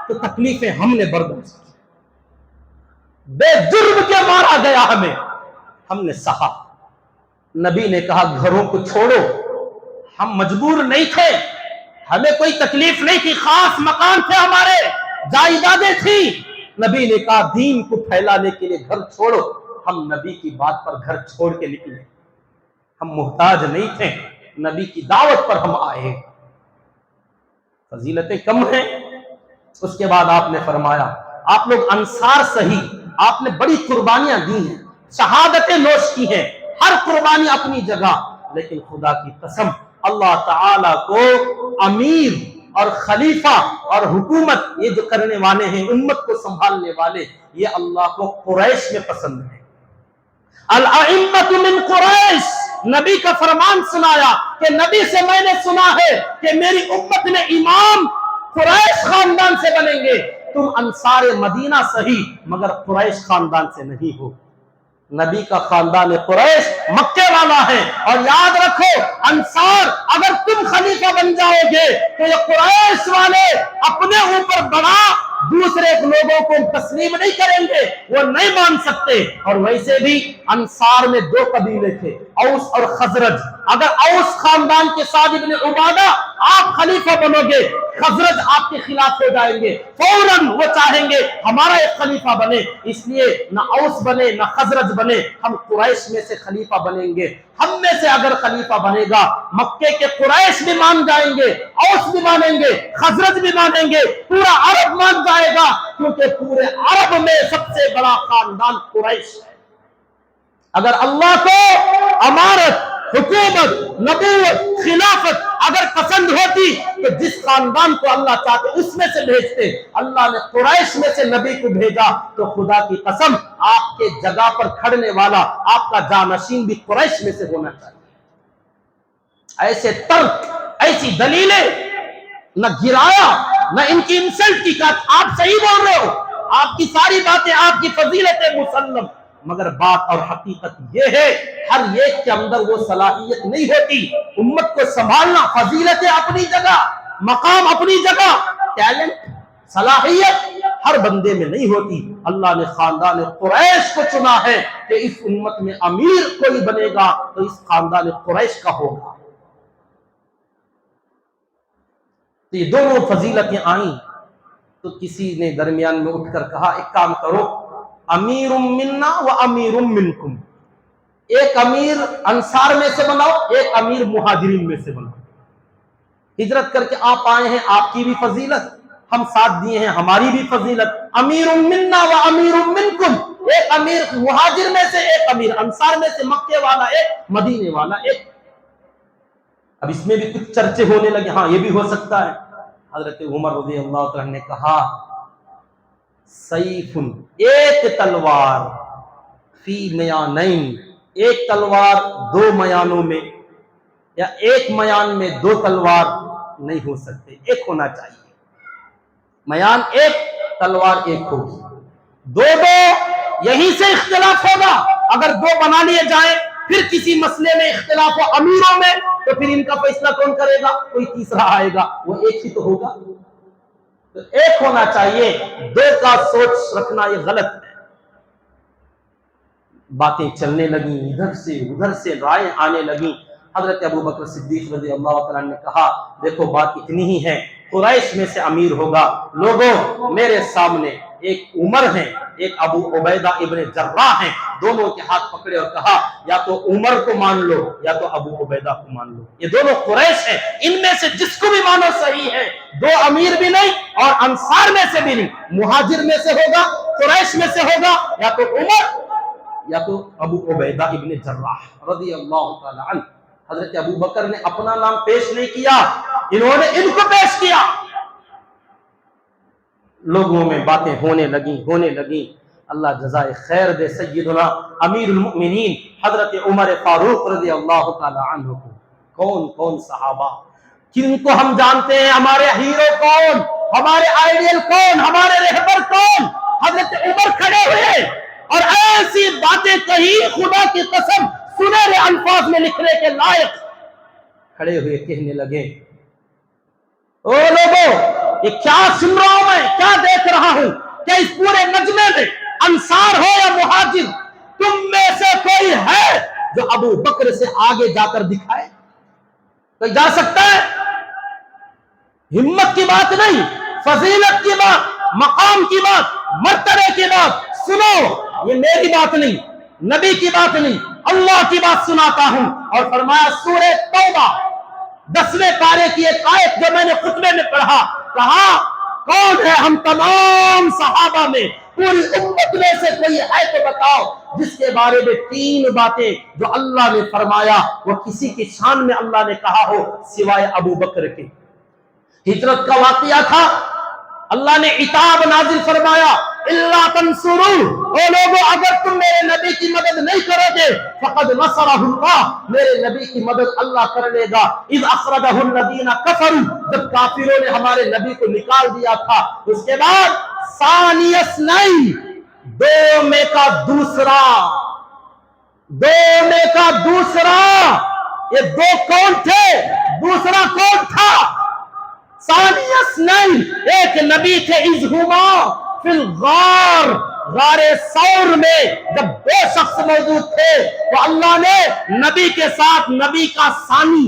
تو تکلیفیں ہم نے برداشت کی. بے جرم کے مارا گیا ہمیں، ہم نے سہا. نبی نے کہا گھروں کو چھوڑو، ہم مجبور نہیں تھے، ہمیں کوئی تکلیف نہیں تھی، خاص مکان تھے ہمارے، جائیدادیں تھی. نبی نے کہا دین کو پھیلانے کے لیے گھر چھوڑو. ہم نبی کی بات پر گھر چھوڑ کے نکلے، ہم محتاج نہیں تھے، نبی کی دعوت پر ہم آئے. فضیلتیں کم ہیں. اس کے بعد آپ نے فرمایا آپ لوگ انصار صحیح، آپ نے بڑی قربانیاں دی ہیں، شہادتیں نوش کی ہیں، ہر قربانی اپنی جگہ، لیکن خدا کی قسم اللہ تعالی کو امیر اور خلیفہ اور حکومت یہ جو کرنے والے ہیں، امت کو سنبھالنے والے، یہ اللہ کو قریش میں پسند ہے. الائمۃ من قریش، نبی کا فرمان سنایا کہ نبی سے میں نے سنا ہے کہ میری امت میں امام قریش خاندان سے بنیں گے. تم انصار مدینہ صحیح مگر قریش خاندان سے نہیں ہو. نبی کا خاندان قریش مکے والا ہے، اور یاد رکھو انصار اگر تم خلیفہ بن جاؤ گے تو یہ قریش والے اپنے اوپر بڑا دوسرے لوگوں کو تسلیم نہیں کریں گے، وہ نہیں مان سکتے. اور ویسے بھی انصار میں دو قبیلے تھے، اوس اور خزرج. اگر اوس خاندان کے ساتھ ابن عبادہ آپ خلیفہ بنو گے، خزرج آپ کے خلاف ہو جائیں گے، فوراً وہ چاہیں گے ہمارا ایک خلیفہ بنے. اس لیے نہ اوس بنے نہ خزرج بنے، ہم قریش میں سے خلیفہ بنیں گے. ہم میں سے اگر خلیفہ بنے گا مکے کے قریش بھی مان جائیں گے، اوس بھی مانیں گے، خزرج بھی مانیں گے، پورا عرب مان جائے گا، کیونکہ پورے عرب میں سب سے بڑا خاندان قریش ہے. اگر اللہ کو امارت، حکومت، نبوت، خلافت اگر پسند ہوتی تو جس خاندان کو اللہ چاہتے اس میں سے بھیجتے. اللہ نے قریش میں سے نبی کو بھیجا تو خدا کی قسم آپ کے جگہ پر کھڑنے والا، آپ کا جانشین بھی قریش میں سے ہونا چاہیے. ایسے ترک، ایسی دلیلیں نہ گرایا، نہ ان کی انسلٹ کی. آپ صحیح بول رہے ہو، آپ کی ساری باتیں، آپ کی فضیلتیں مسلم، مگر بات اور حقیقت یہ ہے ہر ایک کے اندر وہ صلاحیت نہیں ہوتی. امت کو سنبھالنا، فضیلتیں اپنی جگہ، مقام اپنی جگہ، ٹیلنٹ، صلاحیت ہر بندے میں نہیں ہوتی. اللہ نے خاندان قریش کو چنا ہے کہ اس امت میں امیر کوئی بنے گا تو اس خاندان قریش کا ہوگا. تو یہ دونوں فضیلتیں آئیں تو کسی نے درمیان میں اٹھ کر کہا ایک کام کرو، امیر منا و امیر منکم، ایک امیر انصار میں سے بناؤ، ایک امیر مہاجرین میں سے بناؤ. ہجرت کر کے آپ آئے ہیں، آپ کی بھی فضیلت، ہم ساتھ دیے ہیں، ہماری بھی فضیلت. امیر منا و امیر منکم، ایک امیر مہاجر میں سے، ایک امیر انصار میں سے، مکے والا ایک، مدینے والا ایک. اب اس میں بھی کچھ چرچے ہونے لگے، ہاں یہ بھی ہو سکتا ہے. حضرت عمر رضی اللہ عنہ نے کہا سیف، ایک تلوار، فی میانین، ایک تلوار دو میانوں میں، یا ایک میان میں دو تلوار نہیں ہو سکتے، ایک ہونا چاہیے. میان ایک، تلوار ایک ہوگی. دو یہیں سے اختلاف ہوگا. اگر دو بنا لیے جائیں پھر کسی مسئلے میں اختلاف ہو امیروں میں تو پھر ان کا فیصلہ کون کرے گا؟ کوئی تیسرا آئے گا، وہ ایک ہی تو ہوگا. تو ایک ہونا چاہیے، دو کا سوچ رکھنا یہ غلط ہے. باتیں چلنے لگیں، ادھر سے رائے آنے لگیں. حضرت ابو بکر صدیق رضی اللہ تعالیٰ نے کہا دیکھو بات اتنی ہی ہے، قریش میں سے امیر ہوگا. لوگوں میرے سامنے ایک عمر ہیں، ایک ابو عبیدہ ابن جراح ہیں. دونوں کے ہاتھ پکڑے اور کہا یا تو عمر کو مان لو یا تو ابو عبیدہ کو مان لو. یہ دونوں قریش ہیں، ان میں سے جس کو بھی مانو صحیح ہے. دو امیر بھی نہیں اور انصار میں سے بھی نہیں، مہاجر میں سے ہوگا قریش میں سے ہوگا، یا تو عمر یا تو ابو عبیدہ ابن جراح رضی اللہ تعالی عنہ۔ حضرت ابو بکر نے اپنا نام پیش نہیں کیا، انہوں نے ان کو پیش کیا۔ لوگوں میں باتیں ہونے لگیں۔ اللہ جزائے خیر دے سیدنا امیر المؤمنین حضرت عمر فاروق رضی اللہ تعالی عنہ کو۔ کون صحابہ جن کو ہم جانتے ہیں، ہمارے ہیرو کون، ہمارے آئیڈیل کون، ہمارے رہبر کون؟ حضرت عمر کھڑے ہوئے اور ایسی باتیں کہی، خدا کی قسم سنہرے الفاظ میں لکھنے کے لائق، کھڑے ہوئے کہنے لگے، او لوگوں، یہ کیا سن رہا ہوں میں، کیا دیکھ رہا ہوں کہ اس پورے مجمع میں انصار ہو یا مہاجر، تم میں سے کوئی ہے جو ابو بکر سے آگے جا کر دکھائے؟ کوئی جا سکتا ہے؟ ہمت کی بات نہیں، فضیلت کی بات، مقام کی بات، مرتبے کی بات سنو، یہ میری بات نہیں، نبی کی بات نہیں، اللہ کی بات سناتا ہوں۔ اور فرمایا سورہ توبہ 10ویں پارے کی ایک آیت جو میں نے خطبے میں پڑھا، کہا کون ہے ہم تمام صحابہ میں، پوری امت میں سے کوئی ہے تو بتاؤ جس کے بارے میں 3 باتیں جو اللہ نے فرمایا وہ کسی کی شان میں اللہ نے کہا ہو سوائے ابو بکر کے۔ ہجرت کا واقعہ تھا، اللہ نے عتاب نازل فرمایا، اللہ تنصروا، اے لوگوں اگر تم میرے نبی کی مدد نہیں کرو گے فقد نصرہ اللہ، میرے نبی کی مدد اللہ کر لے گا۔ اذ اخرجہ الذین کفروا، جب کافروں نے ہمارے نبی کو نکال دیا تھا۔ اس کے بعد ثانی اثنین، دو میں کا دوسرا، یہ دو کون تھے؟ دوسرا کون تھا؟ ثانی اثنین، ایک نبی تھے، اذ ہما فی الغار، غار ثور میں جب 2 شخص موجود تھے تو اللہ نے نبی کے ساتھ نبی کا ثانی،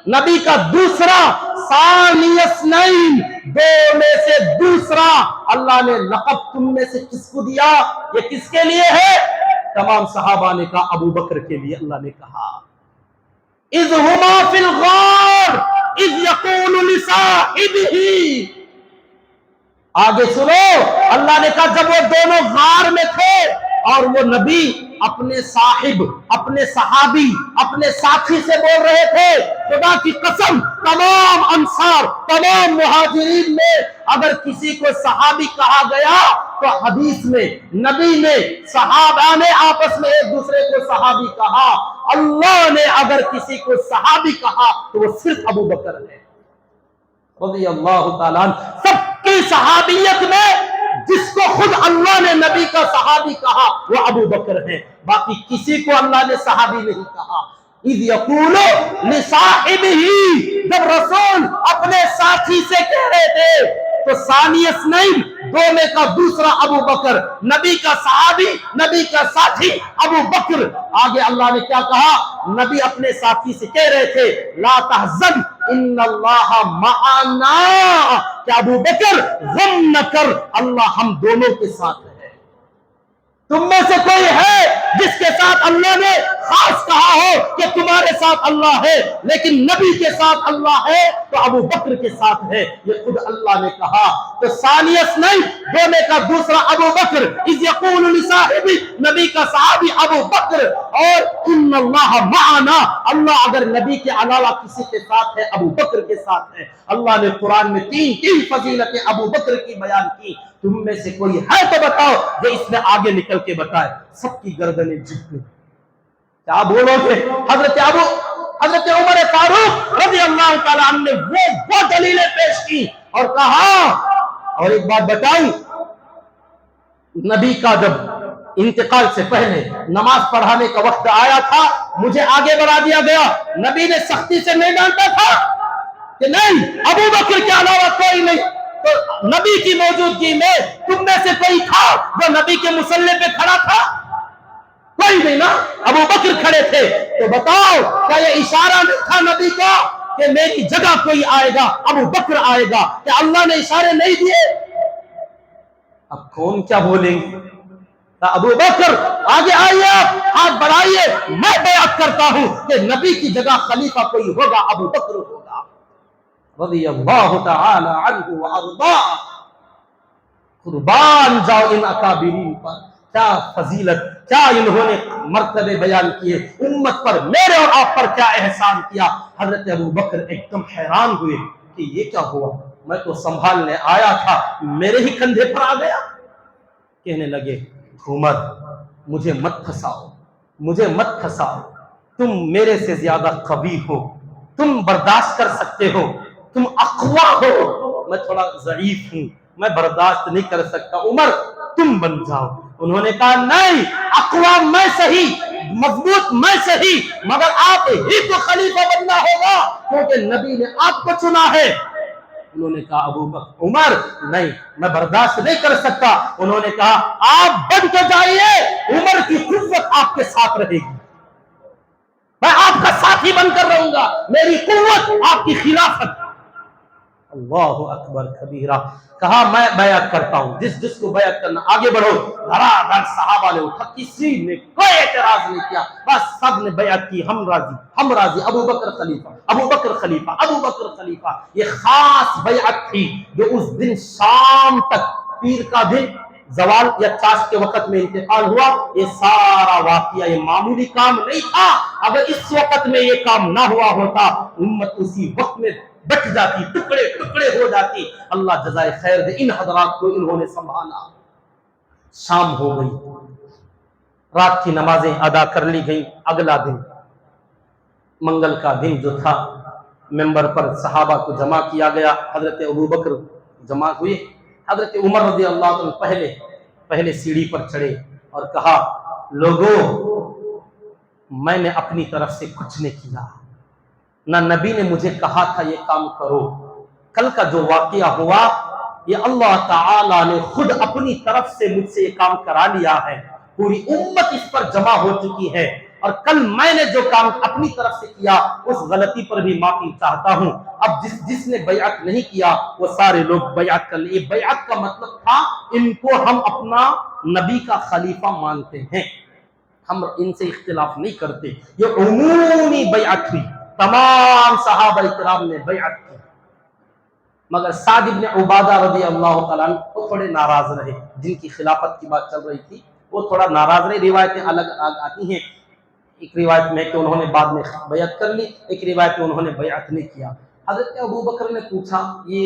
نبی کا دوسرا، ثانی اثنین، 2 میں سے دوسرا، اللہ نے لقب تم میں سے کس کو دیا؟ یہ کس کے لیے ہے؟ تمام صحابہ نے کہا ابو بکر کے لیے اللہ نے کہا۔ اذ ہما فی الغار اذ یقول لصاحبہ، آگے سنو، اللہ نے کہا جب وہ دونوں غار میں تھے اور وہ نبی اپنے صاحب، اپنے صحابی، اپنے ساتھی سے بول رہے تھے، خدا کی قسم تمام انصار، تمام مہاجرین میں اگر کسی کو صحابی کہا گیا تو حدیث میں، نبی نے، صحابہ نے آپس میں ایک دوسرے کو صحابی کہا، اللہ نے اگر کسی کو صحابی کہا تو وہ صرف ابو بکر ہے رضی اللہ تعالیٰ عنہ۔ سب کی صحابیت میں جس کو خود اللہ نے نبی کا صحابی کہا وہ ابو بکر ہے، باقی کسی کو اللہ نے صحابی نہیں کہا۔ اذ یقول لصاحبہ، جب رسول اپنے ساتھی سے کہہ رہے تھے تو ثانی اثنین، 2 میں کا دوسرا ابو بکر، نبی کا صحابی، نبی کا ساتھی ابو بکر۔ آگے اللہ نے کیا کہا؟ نبی اپنے ساتھی سے کہہ رہے تھے لا تحزن ان اللہ معنا، کہ ابو بکر غم نہ کر، اللہ ہم دونوں کے ساتھ ہے۔ تم میں سے کوئی ہے جس کے ساتھ اللہ نے خاص کہا ہو کہ تمہارے ساتھ اللہ ہے، لیکن نبی کے ساتھ اللہ ہے تو ابو بکر کے ساتھ ہے، یہ خود اللہ نے کہا۔ تو ثانی اثنین، 2 میں کا دوسرا ابو بکر، اذ یقول لصاحبہ، نبی کا صحابی ابو بکر، اور ان اللہ معنا، اللہ اگر نبی کے علاوہ کسی کے ساتھ ہے ابو بکر کے ساتھ ہے۔ اللہ نے قرآن میں 3 فضیلتیں ابو بکر کی بیان کی، تم میں سے کوئی ہے تو بتاؤ جو اس میں آگے نکل کے بتائے۔ سب کی گردنیں جھک گئی، کیا بولو گے؟ حضرت عمر فاروق رضی اللہ تعالیٰ عنہ نے وہ دلیلیں پیش کی اور کہا، اور ایک بات بتاؤں، نبی کا جب انتقال سے پہلے نماز پڑھانے کا وقت آیا تھا، مجھے آگے بڑھا دیا گیا، نبی نے سختی سے نہیں ڈانٹا تھا کہ نہیں ابو بکر کے علاوہ کوئی نہیں، تو نبی کی موجودگی میں تم میں سے کوئی تھا جو نبی کے مصلی پہ کھڑا تھا؟ کوئی نہیں نا، ابو بکر کھڑے تھے۔ تو بتاؤ کیا یہ اشارہ نہیں تھا نبی کا کہ میری جگہ کوئی آئے گا، ابو بکر آئے گا؟ کہ اللہ نے اشارے نہیں دیے؟ اب کون کیا بولیں گے؟ ابو بکر آگے آئیے، آپ ہاتھ بڑھائیے، میں بیعت کرتا ہوں کہ نبی کی جگہ خلیفہ کوئی ہوگا، ابو بکر ہوگا رضی اللہ تعالی عنہ وارضاہ۔ قربان جاؤ ان اکابرین پر، کیا فضیلت، کیا انہوں نے مرتبے بیان کیے، امت پر میرے اور آپ پر کیا احسان کیا۔ حضرت ابو بکر ایک دم حیران ہوئے کہ یہ کیا ہوا، میں تو سنبھالنے آیا تھا، میرے ہی کندھے پر آ گیا۔ کہنے لگے عمر مجھے مت پھنساؤ، مجھے مت پھنساؤ، تم میرے سے زیادہ قوی ہو، تم برداشت کر سکتے ہو، تم اقوا ہو، میں تھوڑا ضعیف ہوں، میں برداشت نہیں کر سکتا، عمر تم بن جاؤ۔ انہوں نے کہا نہیں، اقوا میں صحیح، مضبوط میں صحیح، مگر آپ ہی کو خلیفہ بننا ہوگا کیونکہ نبی نے آپ کو چنا ہے۔ انہوں نے کہا ابو بکر عمر نہیں، میں برداشت نہیں کر سکتا۔ انہوں نے کہا آپ بن کے جائیے، عمر کی قوت آپ کے ساتھ رہے گی، میں آپ کا ساتھی بن کر رہوں گا، میری قوت آپ کی خلافت۔ اللہ اکبر کبیرہ، کہا میں بیعت کرتا ہوں، جس کو بیعت کرنا آگے بڑھو۔ دھڑا دھڑ صحابہ نے اٹھا، کسی نے کوئی اعتراض نہیں کیا، بس سب نے بیعت کی، ہم راضی ہم راضی، ابو بکر خلیفہ، ابو بکر خلیفہ، ابو بکر خلیفہ۔ یہ خاص بیعت تھی جو اس دن شام تک، پیر کا دن زوال یا چاش کے وقت میں انتقال ہوا۔ یہ سارا واقعہ یہ معمولی کام نہیں تھا، اگر اس وقت میں یہ کام نہ ہوا ہوتا امت اسی وقت میں بٹ جاتی، ٹکڑے ٹکڑے ہو جاتی۔ اللہ جزائے خیر دے، ان حضرات کو انہوں نے سنبھالا۔ شام ہو گئی، رات کی نمازیں ادا کر لی گئیں۔ اگلا دن منگل کا دن جو تھا، ممبر پر صحابہ کو جمع کیا گیا، حضرت ابو بکر جمع ہوئے، حضرت عمر رضی اللہ عنہ پہلے سیڑھی پر چڑھے اور کہا لوگوں میں نے اپنی طرف سے کچھ نہیں کیا، نہ نبی نے مجھے کہا تھا یہ کام کرو، کل کا جو واقعہ ہوا یہ اللہ تعالی نے خود اپنی طرف سے مجھ سے یہ کام کرا لیا ہے، پوری امت اس پر جمع ہو چکی ہے، اور کل میں نے جو کام اپنی طرف سے کیا اس غلطی پر بھی معافی چاہتا ہوں۔ اب جس نے بیعت نہیں کیا وہ سارے لوگ بیعت کر لیں۔ بیعت کا مطلب تھا ان کو ہم اپنا نبی کا خلیفہ مانتے ہیں، ہم ان سے اختلاف نہیں کرتے۔ یہ عمومی بیعت ہوئی، تمام صحابہ کرام نے بیعت کی، مگر سعد بن عبادہ رضی اللہ تعالیٰ عنہ وہ تھوڑے ناراض رہے، جن کی خلافت کی بات چل رہی تھی وہ تھوڑا ناراض رہے۔ روایتیں الگ آتی ہیں، ایک روایت میں کہ انہوں نے بعد میں بیعت کر لی، ایک روایت میں انہوں نے بیعت نہیں کیا۔ حضرت ابو بکر نے پوچھا، یہ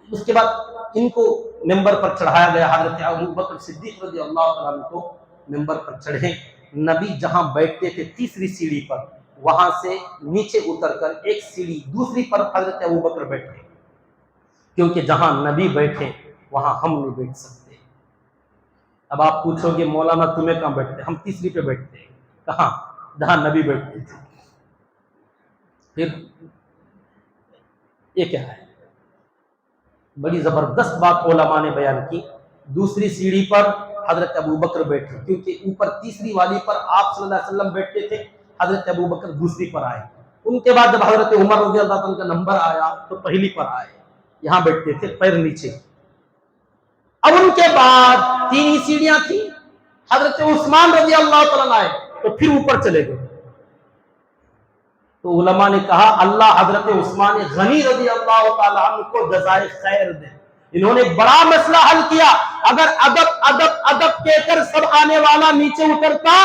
اس کے بعد ان کو ممبر پر چڑھایا گیا، حضرت ابو بکر صدیق رضی اللہ تعالیٰ عنہ کو ممبر پر چڑھے، نبی جہاں بیٹھتے تھے تیسری سیڑھی پر، وہاں سے نیچے اتر کر ایک سیڑھی دوسری پر حضرت ابو بکر بیٹھے، کیونکہ جہاں نبی بیٹھے وہاں ہم نہیں بیٹھ سکتے۔ اب آپ پوچھو گے مولانا تمہیں کہاں بیٹھتے؟ ہم تیسری پہ بیٹھتے ہیں، کہاں؟ جہاں نبی بیٹھتے تھے۔ پھر یہ کیا ہے؟ بڑی زبردست بات علماء نے بیان کی، دوسری سیڑھی پر حضرت ابو بکر بیٹھے، کیونکہ اوپر تیسری والی پر آپ صلی اللہ علیہ وسلم بیٹھتے تھے، حضرت ابو بکر دوسری پر آئے، ان کے بعد جب حضرت عمر رضی اللہ عنہ کا نمبر آیا تو پہلی پر آئے، یہاں بیٹھتے تھے پیر نیچے۔ اب ان کے بعد تین ہی سیڑھیاں تھیں، حضرت عثمان رضی اللہ تعالیٰ آئے تو پھر اوپر چلے گئے۔ تو علماء نے کہا اللہ حضرت عثمان غنی رضی اللہ تعالیٰ عنہ کو جزائے خیر دے، انہوں نے بڑا مسئلہ حل کیا۔ اگر ادب ادب ادب کہہ کر سب آنے والا نیچے اترتا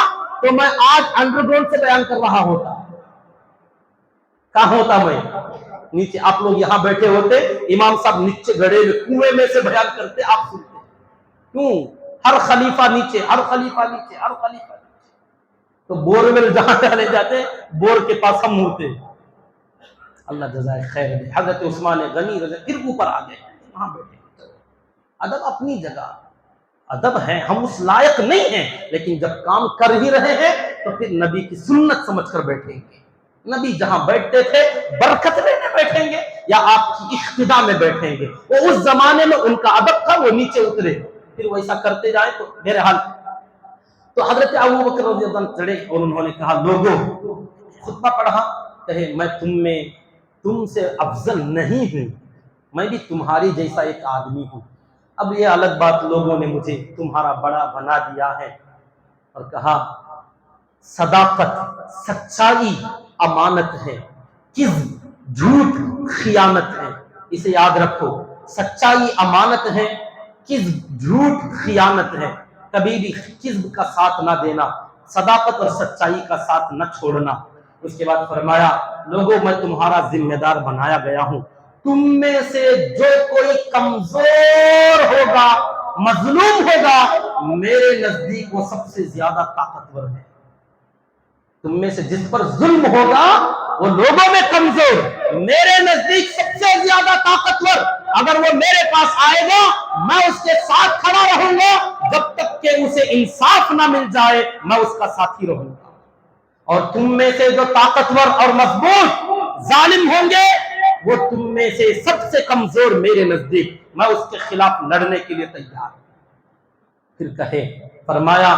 تو میں آج انڈر گراؤنڈ سے بیان کر رہا ہوتا۔ کہاں ہوتا میں؟ نیچے۔ آپ لوگ یہاں بیٹھے ہوتے، امام صاحب نیچے گڑے ہوئے کنویں میں سے بیان کرتے، آپ سنتے۔ کیوں؟ ہر خلیفہ نیچے، ہر خلیفہ نیچے، ہر خلیفہ نیچے۔ تو بور میں جہاں چلے جاتے بور کے پاس ہم ہوتے۔ اللہ جزائے خیر دے، حضرت عثمان غنی رضی پھر اوپر آ گئے، وہاں بیٹھے۔ ادب اپنی جگہ ادب ہے، ہم اس لائق نہیں ہیں، لیکن جب کام کر ہی رہے ہیں تو پھر نبی کی سنت سمجھ کر بیٹھیں گے۔ نبی جہاں بیٹھتے تھے برکت لینے بیٹھیں گے یا آپ کی اقتدا میں بیٹھیں گے؟ وہ اس زمانے میں ان کا ادب تھا، وہ نیچے اترے، پھر ویسا کرتے جائیں تو میرے حال۔ تو حضرت ابو بکر رضی اللہ عنہ چڑھے اور انہوں نے کہا لوگوں، خطبہ پڑھا، کہے میں تم سے افضل نہیں ہوں، میں بھی تمہاری جیسا ایک آدمی ہوں۔ اب یہ الگ بات، لوگوں نے مجھے تمہارا بڑا بنا دیا ہے، اور کہا صداقت سچائی امانت ہے، کذب جھوٹ خیانت ہے، اسے یاد رکھو، سچائی امانت ہے، کذب جھوٹ خیانت ہے، کبھی بھی کذب کا ساتھ نہ دینا، صداقت اور سچائی کا ساتھ نہ چھوڑنا۔ اس کے بعد فرمایا لوگوں میں تمہارا ذمہ دار بنایا گیا ہوں، تم میں سے جو کوئی کمزور ہوگا، مظلوم ہوگا، میرے نزدیک وہ سب سے زیادہ طاقتور ہے۔ تم میں سے جس پر ظلم ہوگا وہ لوگوں میں کمزور، میرے نزدیک سب سے زیادہ طاقتور۔ اگر وہ میرے پاس آئے گا میں اس کے ساتھ کھڑا رہوں گا، جب تک کہ اسے انصاف نہ مل جائے میں اس کا ساتھی رہوں گا۔ اور تم میں سے جو طاقتور اور مضبوط ظالم ہوں گے وہ تم میں سے سب سے کمزور میرے نزدیک، میں اس کے خلاف لڑنے کے لیے تیار ہوں۔ پھر کہے فرمایا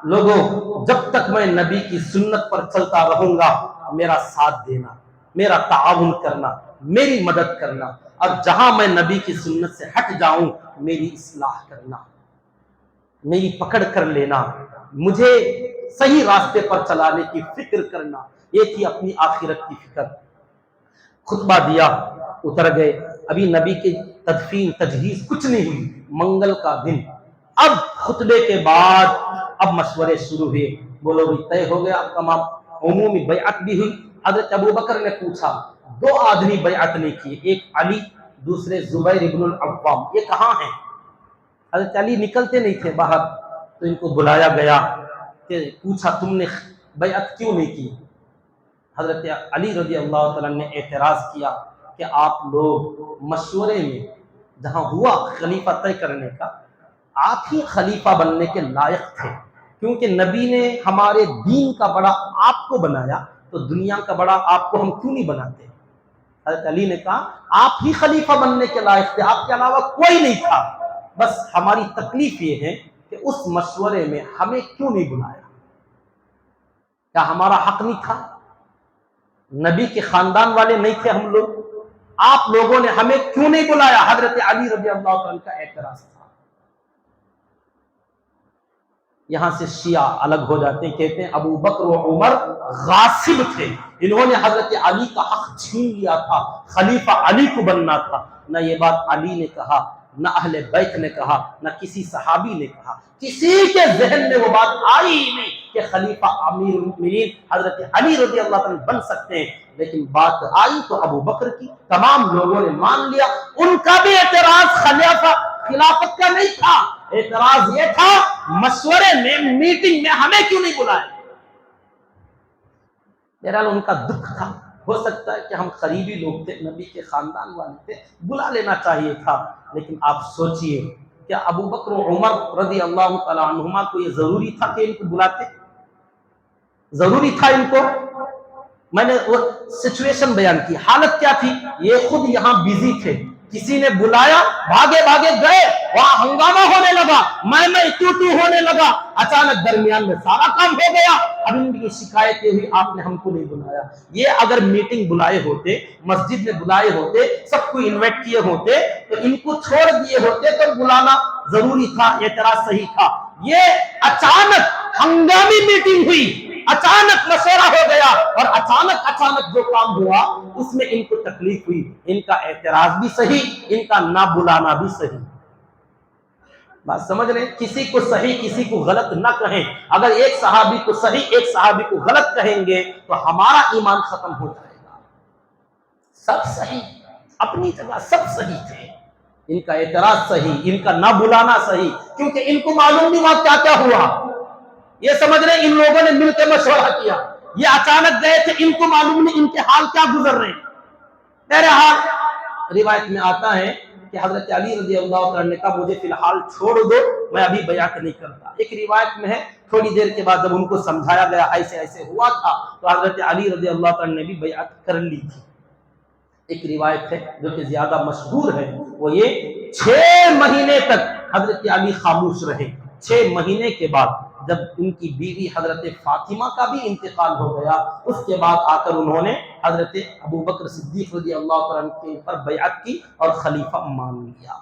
لوگوں جب تک میں نبی کی سنت پر چلتا رہوں گا میرا ساتھ دینا، میرا تعاون کرنا، میری مدد کرنا، اور جہاں میں نبی کی سنت سے ہٹ جاؤں میری اصلاح کرنا، میری پکڑ کر لینا، مجھے صحیح راستے پر چلانے کی فکر کرنا، یہ تھی اپنی آخرت کی فکر۔ خطبہ دیا، اتر گئے، ابھی نبی کی تدفین تجہیز کچھ نہیں ہوئی، منگل کا دن۔ اب خطبے کے بعد اب مشورے شروع ہوئے، بولو بھی طے ہو گیا تمام، عمومی بیعت بھی ہوئی۔ حضرت ابو بکر نے پوچھا، دو آدمی بیعت نہیں کیے، ایک علی دوسرے زبیر ابن العوام، یہ کہاں ہیں؟ حضرت علی نکلتے نہیں تھے باہر، تو ان کو بلایا گیا کہ پوچھا تم نے بیعت کیوں نہیں کی؟ حضرت علی رضی اللہ تعالیٰ نے اعتراض کیا کہ آپ لوگ مشورے میں جہاں ہوا خلیفہ طے کرنے کا، آپ ہی خلیفہ بننے کے لائق تھے، کیونکہ نبی نے ہمارے دین کا بڑا آپ کو بنایا تو دنیا کا بڑا آپ کو ہم کیوں نہیں بناتے؟ حضرت علی نے کہا آپ ہی خلیفہ بننے کے لائق تھے، آپ کے علاوہ کوئی نہیں تھا، بس ہماری تکلیف یہ ہے کہ اس مشورے میں ہمیں کیوں نہیں بلایا؟ کیا ہمارا حق نہیں تھا؟ نبی کے خاندان والے نہیں تھے ہم لوگ؟ آپ لوگوں نے ہمیں کیوں نہیں بلایا؟ حضرت علی رضی اللہ عنہ کا اعتراض تھا۔ یہاں سے شیعہ الگ ہو جاتے ہیں، کہتے ہیں ابو بکر و عمر غاصب تھے، انہوں نے حضرت علی کا حق چھین لیا تھا، خلیفہ علی کو بننا تھا۔ نہ یہ بات علی نے کہا، نہ اہل بیت نے کہا، نہ کسی صحابی نے کہا، کسی کے ذہن میں وہ بات آئی ہی نہیں کہ خلیفہ امیر المؤمنین حضرت علی رضی اللہ عنہ بن سکتے ہیں۔ لیکن بات آئی تو ابو بکر کی، تمام لوگوں نے مان لیا۔ ان کا بھی اعتراض خلافت کا نہیں تھا، اعتراض یہ تھا مشورے میں، میٹنگ میں ہمیں کیوں نہیں بلائے؟ بہرحال ان کا دکھ تھا، ہو سکتا ہے کہ ہم قریبی لوگ تھے، نبی کے خاندان والے تھے، بلا لینا چاہیے تھا۔ لیکن آپ سوچئے کیا ابو بکر و عمر رضی اللہ تعالیٰ عنہما کو یہ ضروری تھا کہ ان کو بلاتے؟ ضروری تھا ان کو؟ میں نے وہ سچویشن بیان کی، حالت کیا تھی؟ یہ خود یہاں بیزی تھے، کسی نے بلایا، بھاگے بھاگے گئے، وہاں ہنگامہ ہونے لگا، میں تو ہونے لگا، اچانک درمیان میں سارا کام ہو گیا۔ اب ان کی شکایتیں ہوئی آپ نے ہم کو نہیں بلایا۔ یہ اگر میٹنگ بلائے ہوتے، مسجد میں بلائے ہوتے، سب کو انوائٹ کیے ہوتے تو ان کو چھوڑ دیے ہوتے تو بلانا ضروری تھا، اعتراض صحیح تھا۔ یہ اچانک ہنگامی میٹنگ ہوئی، اچانک مشورہ ہو گیا، اور اچانک جو کام ہوا اس میں ان کو تکلیف ہوئی۔ ان کا اعتراض بھی صحیح، ان کا نہ بلانا بھی صحیح۔ بات سمجھ رہے ہیں؟ کسی کو صحیح کسی کو غلط نہ کہیں۔ اگر ایک صحابی کو صحیح ایک صحابی کو غلط کہیں گے تو ہمارا ایمان ختم ہو جائے گا۔ سب صحیح، اپنی جگہ سب صحیح تھے، ان کا اعتراض صحیح، ان کا نہ بلانا صحیح، کیونکہ ان کو معلوم نہیں وہاں کیا کیا ہوا۔ یہ سمجھ رہے ہیں ان لوگوں نے مل کے مشورہ کیا، یہ اچانک گئے تھے، ان کو معلوم نہیں ان کے حال کیا گزر رہے ہیں۔ بہرحال روایت میں آتا ہے کہ حضرت علی رضی اللہ عنہ نے کہا مجھے فی الحال چھوڑ دو، میں ابھی بیعت نہیں کرتا۔ ایک روایت میں ہے تھوڑی دیر کے بعد جب ان کو سمجھایا گیا ایسے ایسے ہوا تھا تو حضرت علی رضی اللہ عنہ نے بھی بیعت کر لی تھی۔ ایک روایت ہے جو کہ زیادہ مشہور ہے، وہ یہ 6 مہینے تک حضرت علی خاموش رہے۔ 6 مہینے کے بعد جب ان کی بیوی حضرت فاطمہ کا بھی انتقال ہو گیا، اس کے بعد آ کر انہوں نے حضرت ابو بکر صدیق رضی اللہ عنہ کے اوپر بیعت کی اور خلیفہ مان لیا۔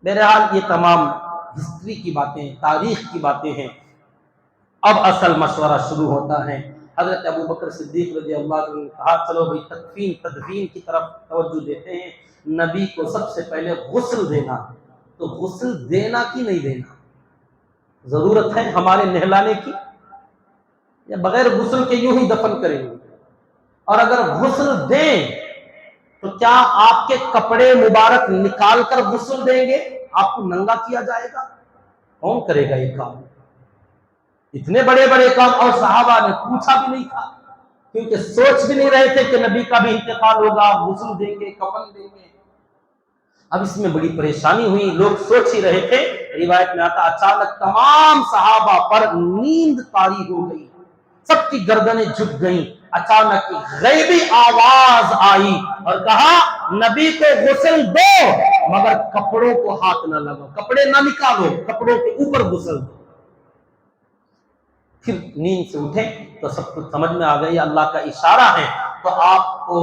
بہرحال یہ تمام ہسٹری کی باتیں، تاریخ کی باتیں ہیں۔ اب اصل مشورہ شروع ہوتا ہے۔ حضرت ابو بکر صدیق رضی اللہ عنہ نے کہا چلو بھائی تدفین کی طرف توجہ دیتے ہیں۔ نبی کو سب سے پہلے غسل دینا، تو غسل دینا کہ نہیں دینا؟ ضرورت ہے ہمارے نہلانے کی، یا بغیر غسل کے یوں ہی دفن کریں گے؟ اور اگر غسل دیں تو کیا آپ کے کپڑے مبارک نکال کر غسل دیں گے؟ آپ کو ننگا کیا جائے گا؟ کون کرے گا یہ کام؟ اتنے بڑے بڑے کام، اور صحابہ نے پوچھا بھی نہیں تھا، کیونکہ سوچ بھی نہیں رہے تھے کہ نبی کا بھی انتقال ہوگا، غسل دیں گے، کفن دیں گے۔ اب اس میں بڑی پریشانی ہوئی، لوگ سوچ ہی رہے تھے۔ روایت میں آتا اچانک تمام صحابہ پر نیند طاری ہو گئی، سب کی گردنیں جھک گئیں۔ اچانک غیبی آواز آئی اور کہا نبی کو غسل دو مگر کپڑوں کو ہاتھ نہ لگاؤ، کپڑے نہ نکالو، کپڑوں کے اوپر غسل دو۔ پھر نیند سے اٹھے تو سب کچھ سمجھ میں آ گئی، اللہ کا اشارہ ہے، تو آپ کو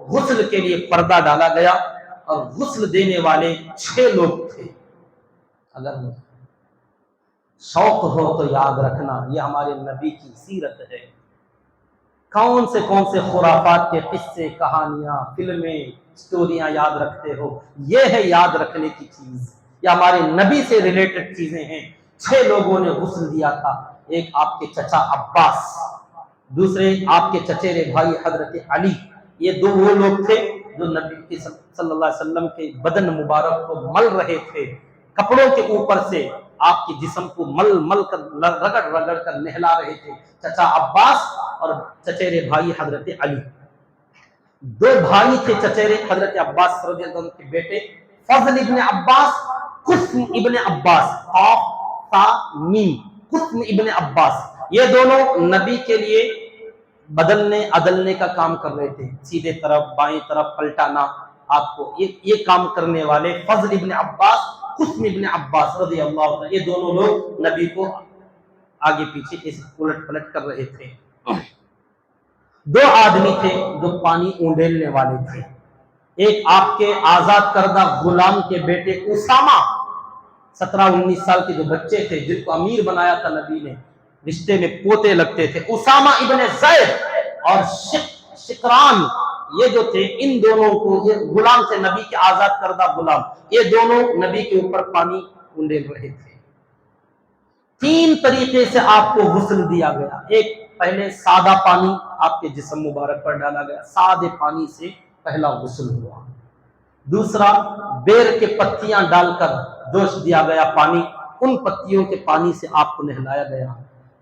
غسل کے لیے پردہ ڈالا گیا، اور غسل دینے والے 6 لوگ تھے۔ اگر شوق ہو تو یاد رکھنا، یہ ہمارے نبی کی سیرت ہے۔ کون سے خرافات کے قصے، کہانیاں، فلمیں، سٹوریاں یاد رکھتے ہو؟ یہ ہے یاد رکھنے کی چیز، یہ ہمارے نبی سے ریلیٹڈ چیزیں ہیں۔ 6 لوگوں نے غسل دیا تھا، ایک آپ کے چچا عباس، دوسرے آپ کے چچیرے بھائی حضرت علی۔ یہ 2 وہ لوگ تھے جو نبی صلی اللہ علیہ وسلم کے بدن مبارک کو مل رہے تھے، کپڑوں کے اوپر سے آپ کے جسم کو مل کر رگڑ کر نہلا رہے تھے، چچا عباس اور چچیرے بھائی حضرت علی۔ 2 بھائی تھے چچیرے، حضرت عباس رضی اللہ عنہ کے بیٹے فضل ابن عباس، قسم ابن عباس، قاف تا میم، قسم ابن عباس۔ یہ دونوں نبی کے لیے بدلنے عدلنے کا کام کر رہے تھے، سیدھے طرف بائیں طرف پلٹانا، آپ کو یہ کام کرنے والے فضل ابن عباس، قسم ابن عباس رضی اللہ عنہ، یہ دونوں لوگ نبی کو آگے پیچھے ایسے الٹ پلٹ کر رہے تھے۔ 2 آدمی تھے جو پانی اونڈیلنے والے تھے، ایک آپ کے آزاد کردہ غلام کے بیٹے اسامہ، 17-19 سال کے جو بچے تھے جن کو امیر بنایا تھا نبی نے، رشتے میں پوتے لگتے تھے، اسامہ ابن زید اور شقران، یہ جو تھے، ان دونوں کو، یہ غلام تھے نبی کے آزاد کردہ غلام، یہ دونوں نبی کے اوپر پانی اونڈیل رہے تھے۔ 3 طریقے سے آپ کو غسل دیا گیا۔ ایک، پہلے سادہ پانی آپ کے جسم مبارک پر ڈالا گیا، سادے پانی سے پہلا غسل ہوا۔ دوسرا، بیر کے پتیاں ڈال کر جوش دیا گیا پانی، ان پتیوں کے پانی سے آپ کو نہلایا گیا۔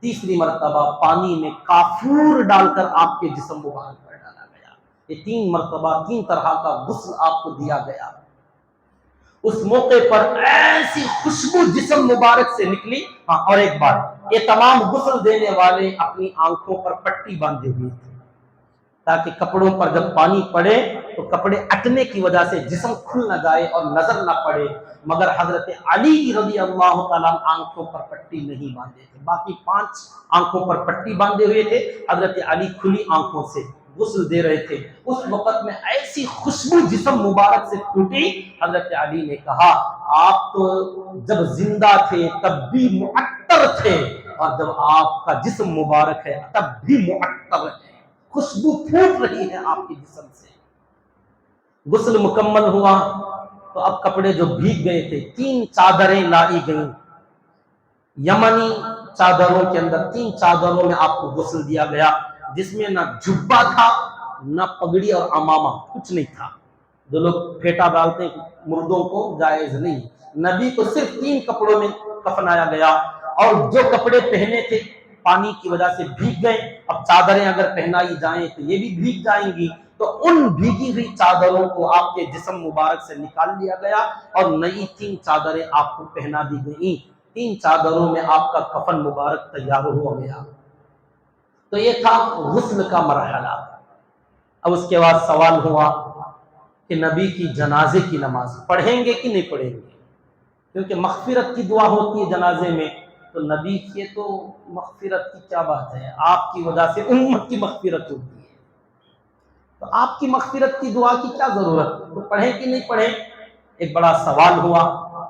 تیسری مرتبہ پانی میں کافور ڈال کر آپ کے جسم مبارک پر ڈالا گیا۔ یہ 3 مرتبہ 3 طرح کا غسل آپ کو دیا گیا۔ اس موقع پر ایسی خوشبو جسم مبارک سے نکلی۔ ہاں، اور ایک بات، یہ تمام غسل دینے والے اپنی آنکھوں پر پٹی باندھے ہوئے تھے تاکہ کپڑوں پر جب پانی پڑے تو کپڑے اٹنے کی وجہ سے جسم کھل نہ جائے اور نظر نہ پڑے۔ مگر حضرت علی رضی اللہ تعالیٰ آنکھوں پر پٹی نہیں باندھے تھے، باقی 5 آنکھوں پر پٹی باندھے ہوئے تھے، حضرت علی کھلی آنکھوں سے غسل دے رہے تھے۔ اس وقت میں ایسی خوشبو جسم مبارک سے پھوٹی، حضرت علی نے کہا آپ تو جب زندہ تھے تب بھی معطر تھے، اور جب آپ کا جسم مبارک ہے تب بھی معطر ہے، خوشبو پھوٹ رہی ہے آپ کے جسم سے۔ غسل مکمل ہوا تو اب کپڑے جو بھیگ گئے تھے، 3 چادریں لائی گئیں، یمنی چادروں کے اندر 3 چادروں میں آپ کو غسل دیا گیا، جس میں نہ جبہ تھا، نہ پگڑی اور امامہ، کچھ نہیں تھا۔ جو لوگ پھیٹا ڈالتے ہیں مردوں کو، جائز نہیں۔ نبی کو صرف 3 کپڑوں میں کفنایا گیا، اور جو کپڑے پہنے تھے پانی کی وجہ سے بھیگ گئے، اب چادریں اگر پہنائی جائیں تو یہ بھی بھیگ جائیں گی، تو ان بھیگی ہوئی چادروں کو آپ کے جسم مبارک سے نکال لیا گیا، اور نئی 3 چادریں آپ کو پہنا دی گئیں۔ 3 چادروں میں آپ کا کفن مبارک تیار ہو گیا۔ تو یہ تھا غسل کا مرحلہ۔ اب اس کے بعد سوال ہوا کہ نبی کی جنازے کی نماز پڑھیں گے کہ نہیں پڑھیں گے؟ کیونکہ مغفرت کی دعا ہوتی ہے جنازے میں، تو نبی کے تو مغفرت کی کیا بات ہے، آپ کی وجہ سے امت کی مغفرت ہوتی ہے، تو آپ کی مغفرت کی دعا کی کیا ضرورت، تو پڑھیں کہ نہیں پڑھیں؟ ایک بڑا سوال ہوا۔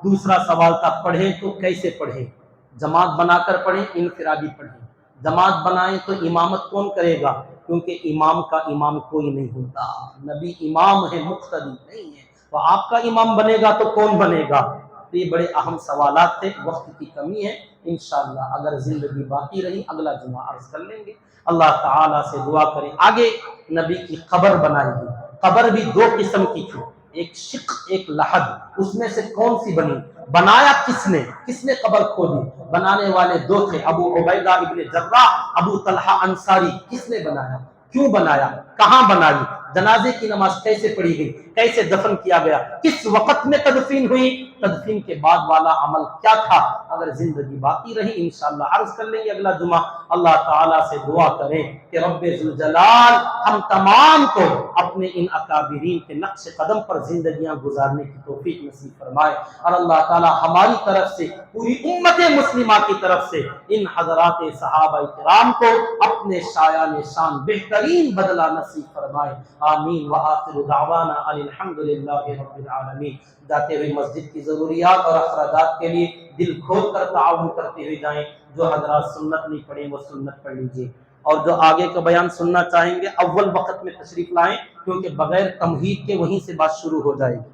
دوسرا سوال تھا پڑھیں تو کیسے پڑھیں، جماعت بنا کر پڑھیں، انفرادی پڑھیں؟ جماعت بنائیں تو امامت کون کرے گا، کیونکہ امام کا امام کوئی نہیں ہوتا، نبی امام ہے، مقتدی نہیں ہے، تو آپ کا امام بنے گا تو کون بنے گا؟ تو یہ بڑے اہم سوالات تھے، وقت کی کمی ہے، انشاءاللہ اگر زندگی باقی رہی اگلا جمعہ عرض کر لیں گے۔ اللہ تعالیٰ سے دعا کریں۔ آگے نبی کی قبر بنائی گئی، قبر بھی دو قسم کی تھی، ایک شق ایک لحد، اس میں سے کون سی بنی، بنایا کس نے قبر کھودی؟ بنانے والے دو تھے، ابو عبیدہ ابن جراح، ابو طلحہ انصاری۔ کس نے بنایا، کیوں بنایا، کہاں بنائی، جنازے کی نماز کیسے پڑھی گئی، کیسے دفن کیا گیا، کس وقت میں تدفین ہوئی، تدفین کے بعد والا عمل کیا تھا؟ اگر زندگی باقی رہی انشاءاللہ عرض کر لیں گے اگلا جمعہ۔ اللہ تعالیٰ سے دعا کریں کہ رب ذوالجلال ہم تمام کو اپنے ان اکابرین کے نقش قدم پر زندگیاں گزارنے کی توفیق نصیب فرمائے، اور اللہ تعالیٰ ہماری طرف سے، پوری امت مسلمہ کی طرف سے ان حضرات صحابہ کرام کو اپنے شایان شان بہترین بدلہ نصیب فرمائے، آمین۔ وآخر دعوانا ان الحمدللہ رب العالمین۔ جاتے ہوئے مسجد کی ضروریات اور اخراجات کے لیے دل کھول کر تعاون کرتے ہوئے جائیں، جو حضرات سنت نہیں پڑھیں وہ سنت پڑھ لیجئے، اور جو آگے کا بیان سننا چاہیں گے اول وقت میں تشریف لائیں، کیونکہ بغیر تمہید کے وہیں سے بات شروع ہو جائے گی۔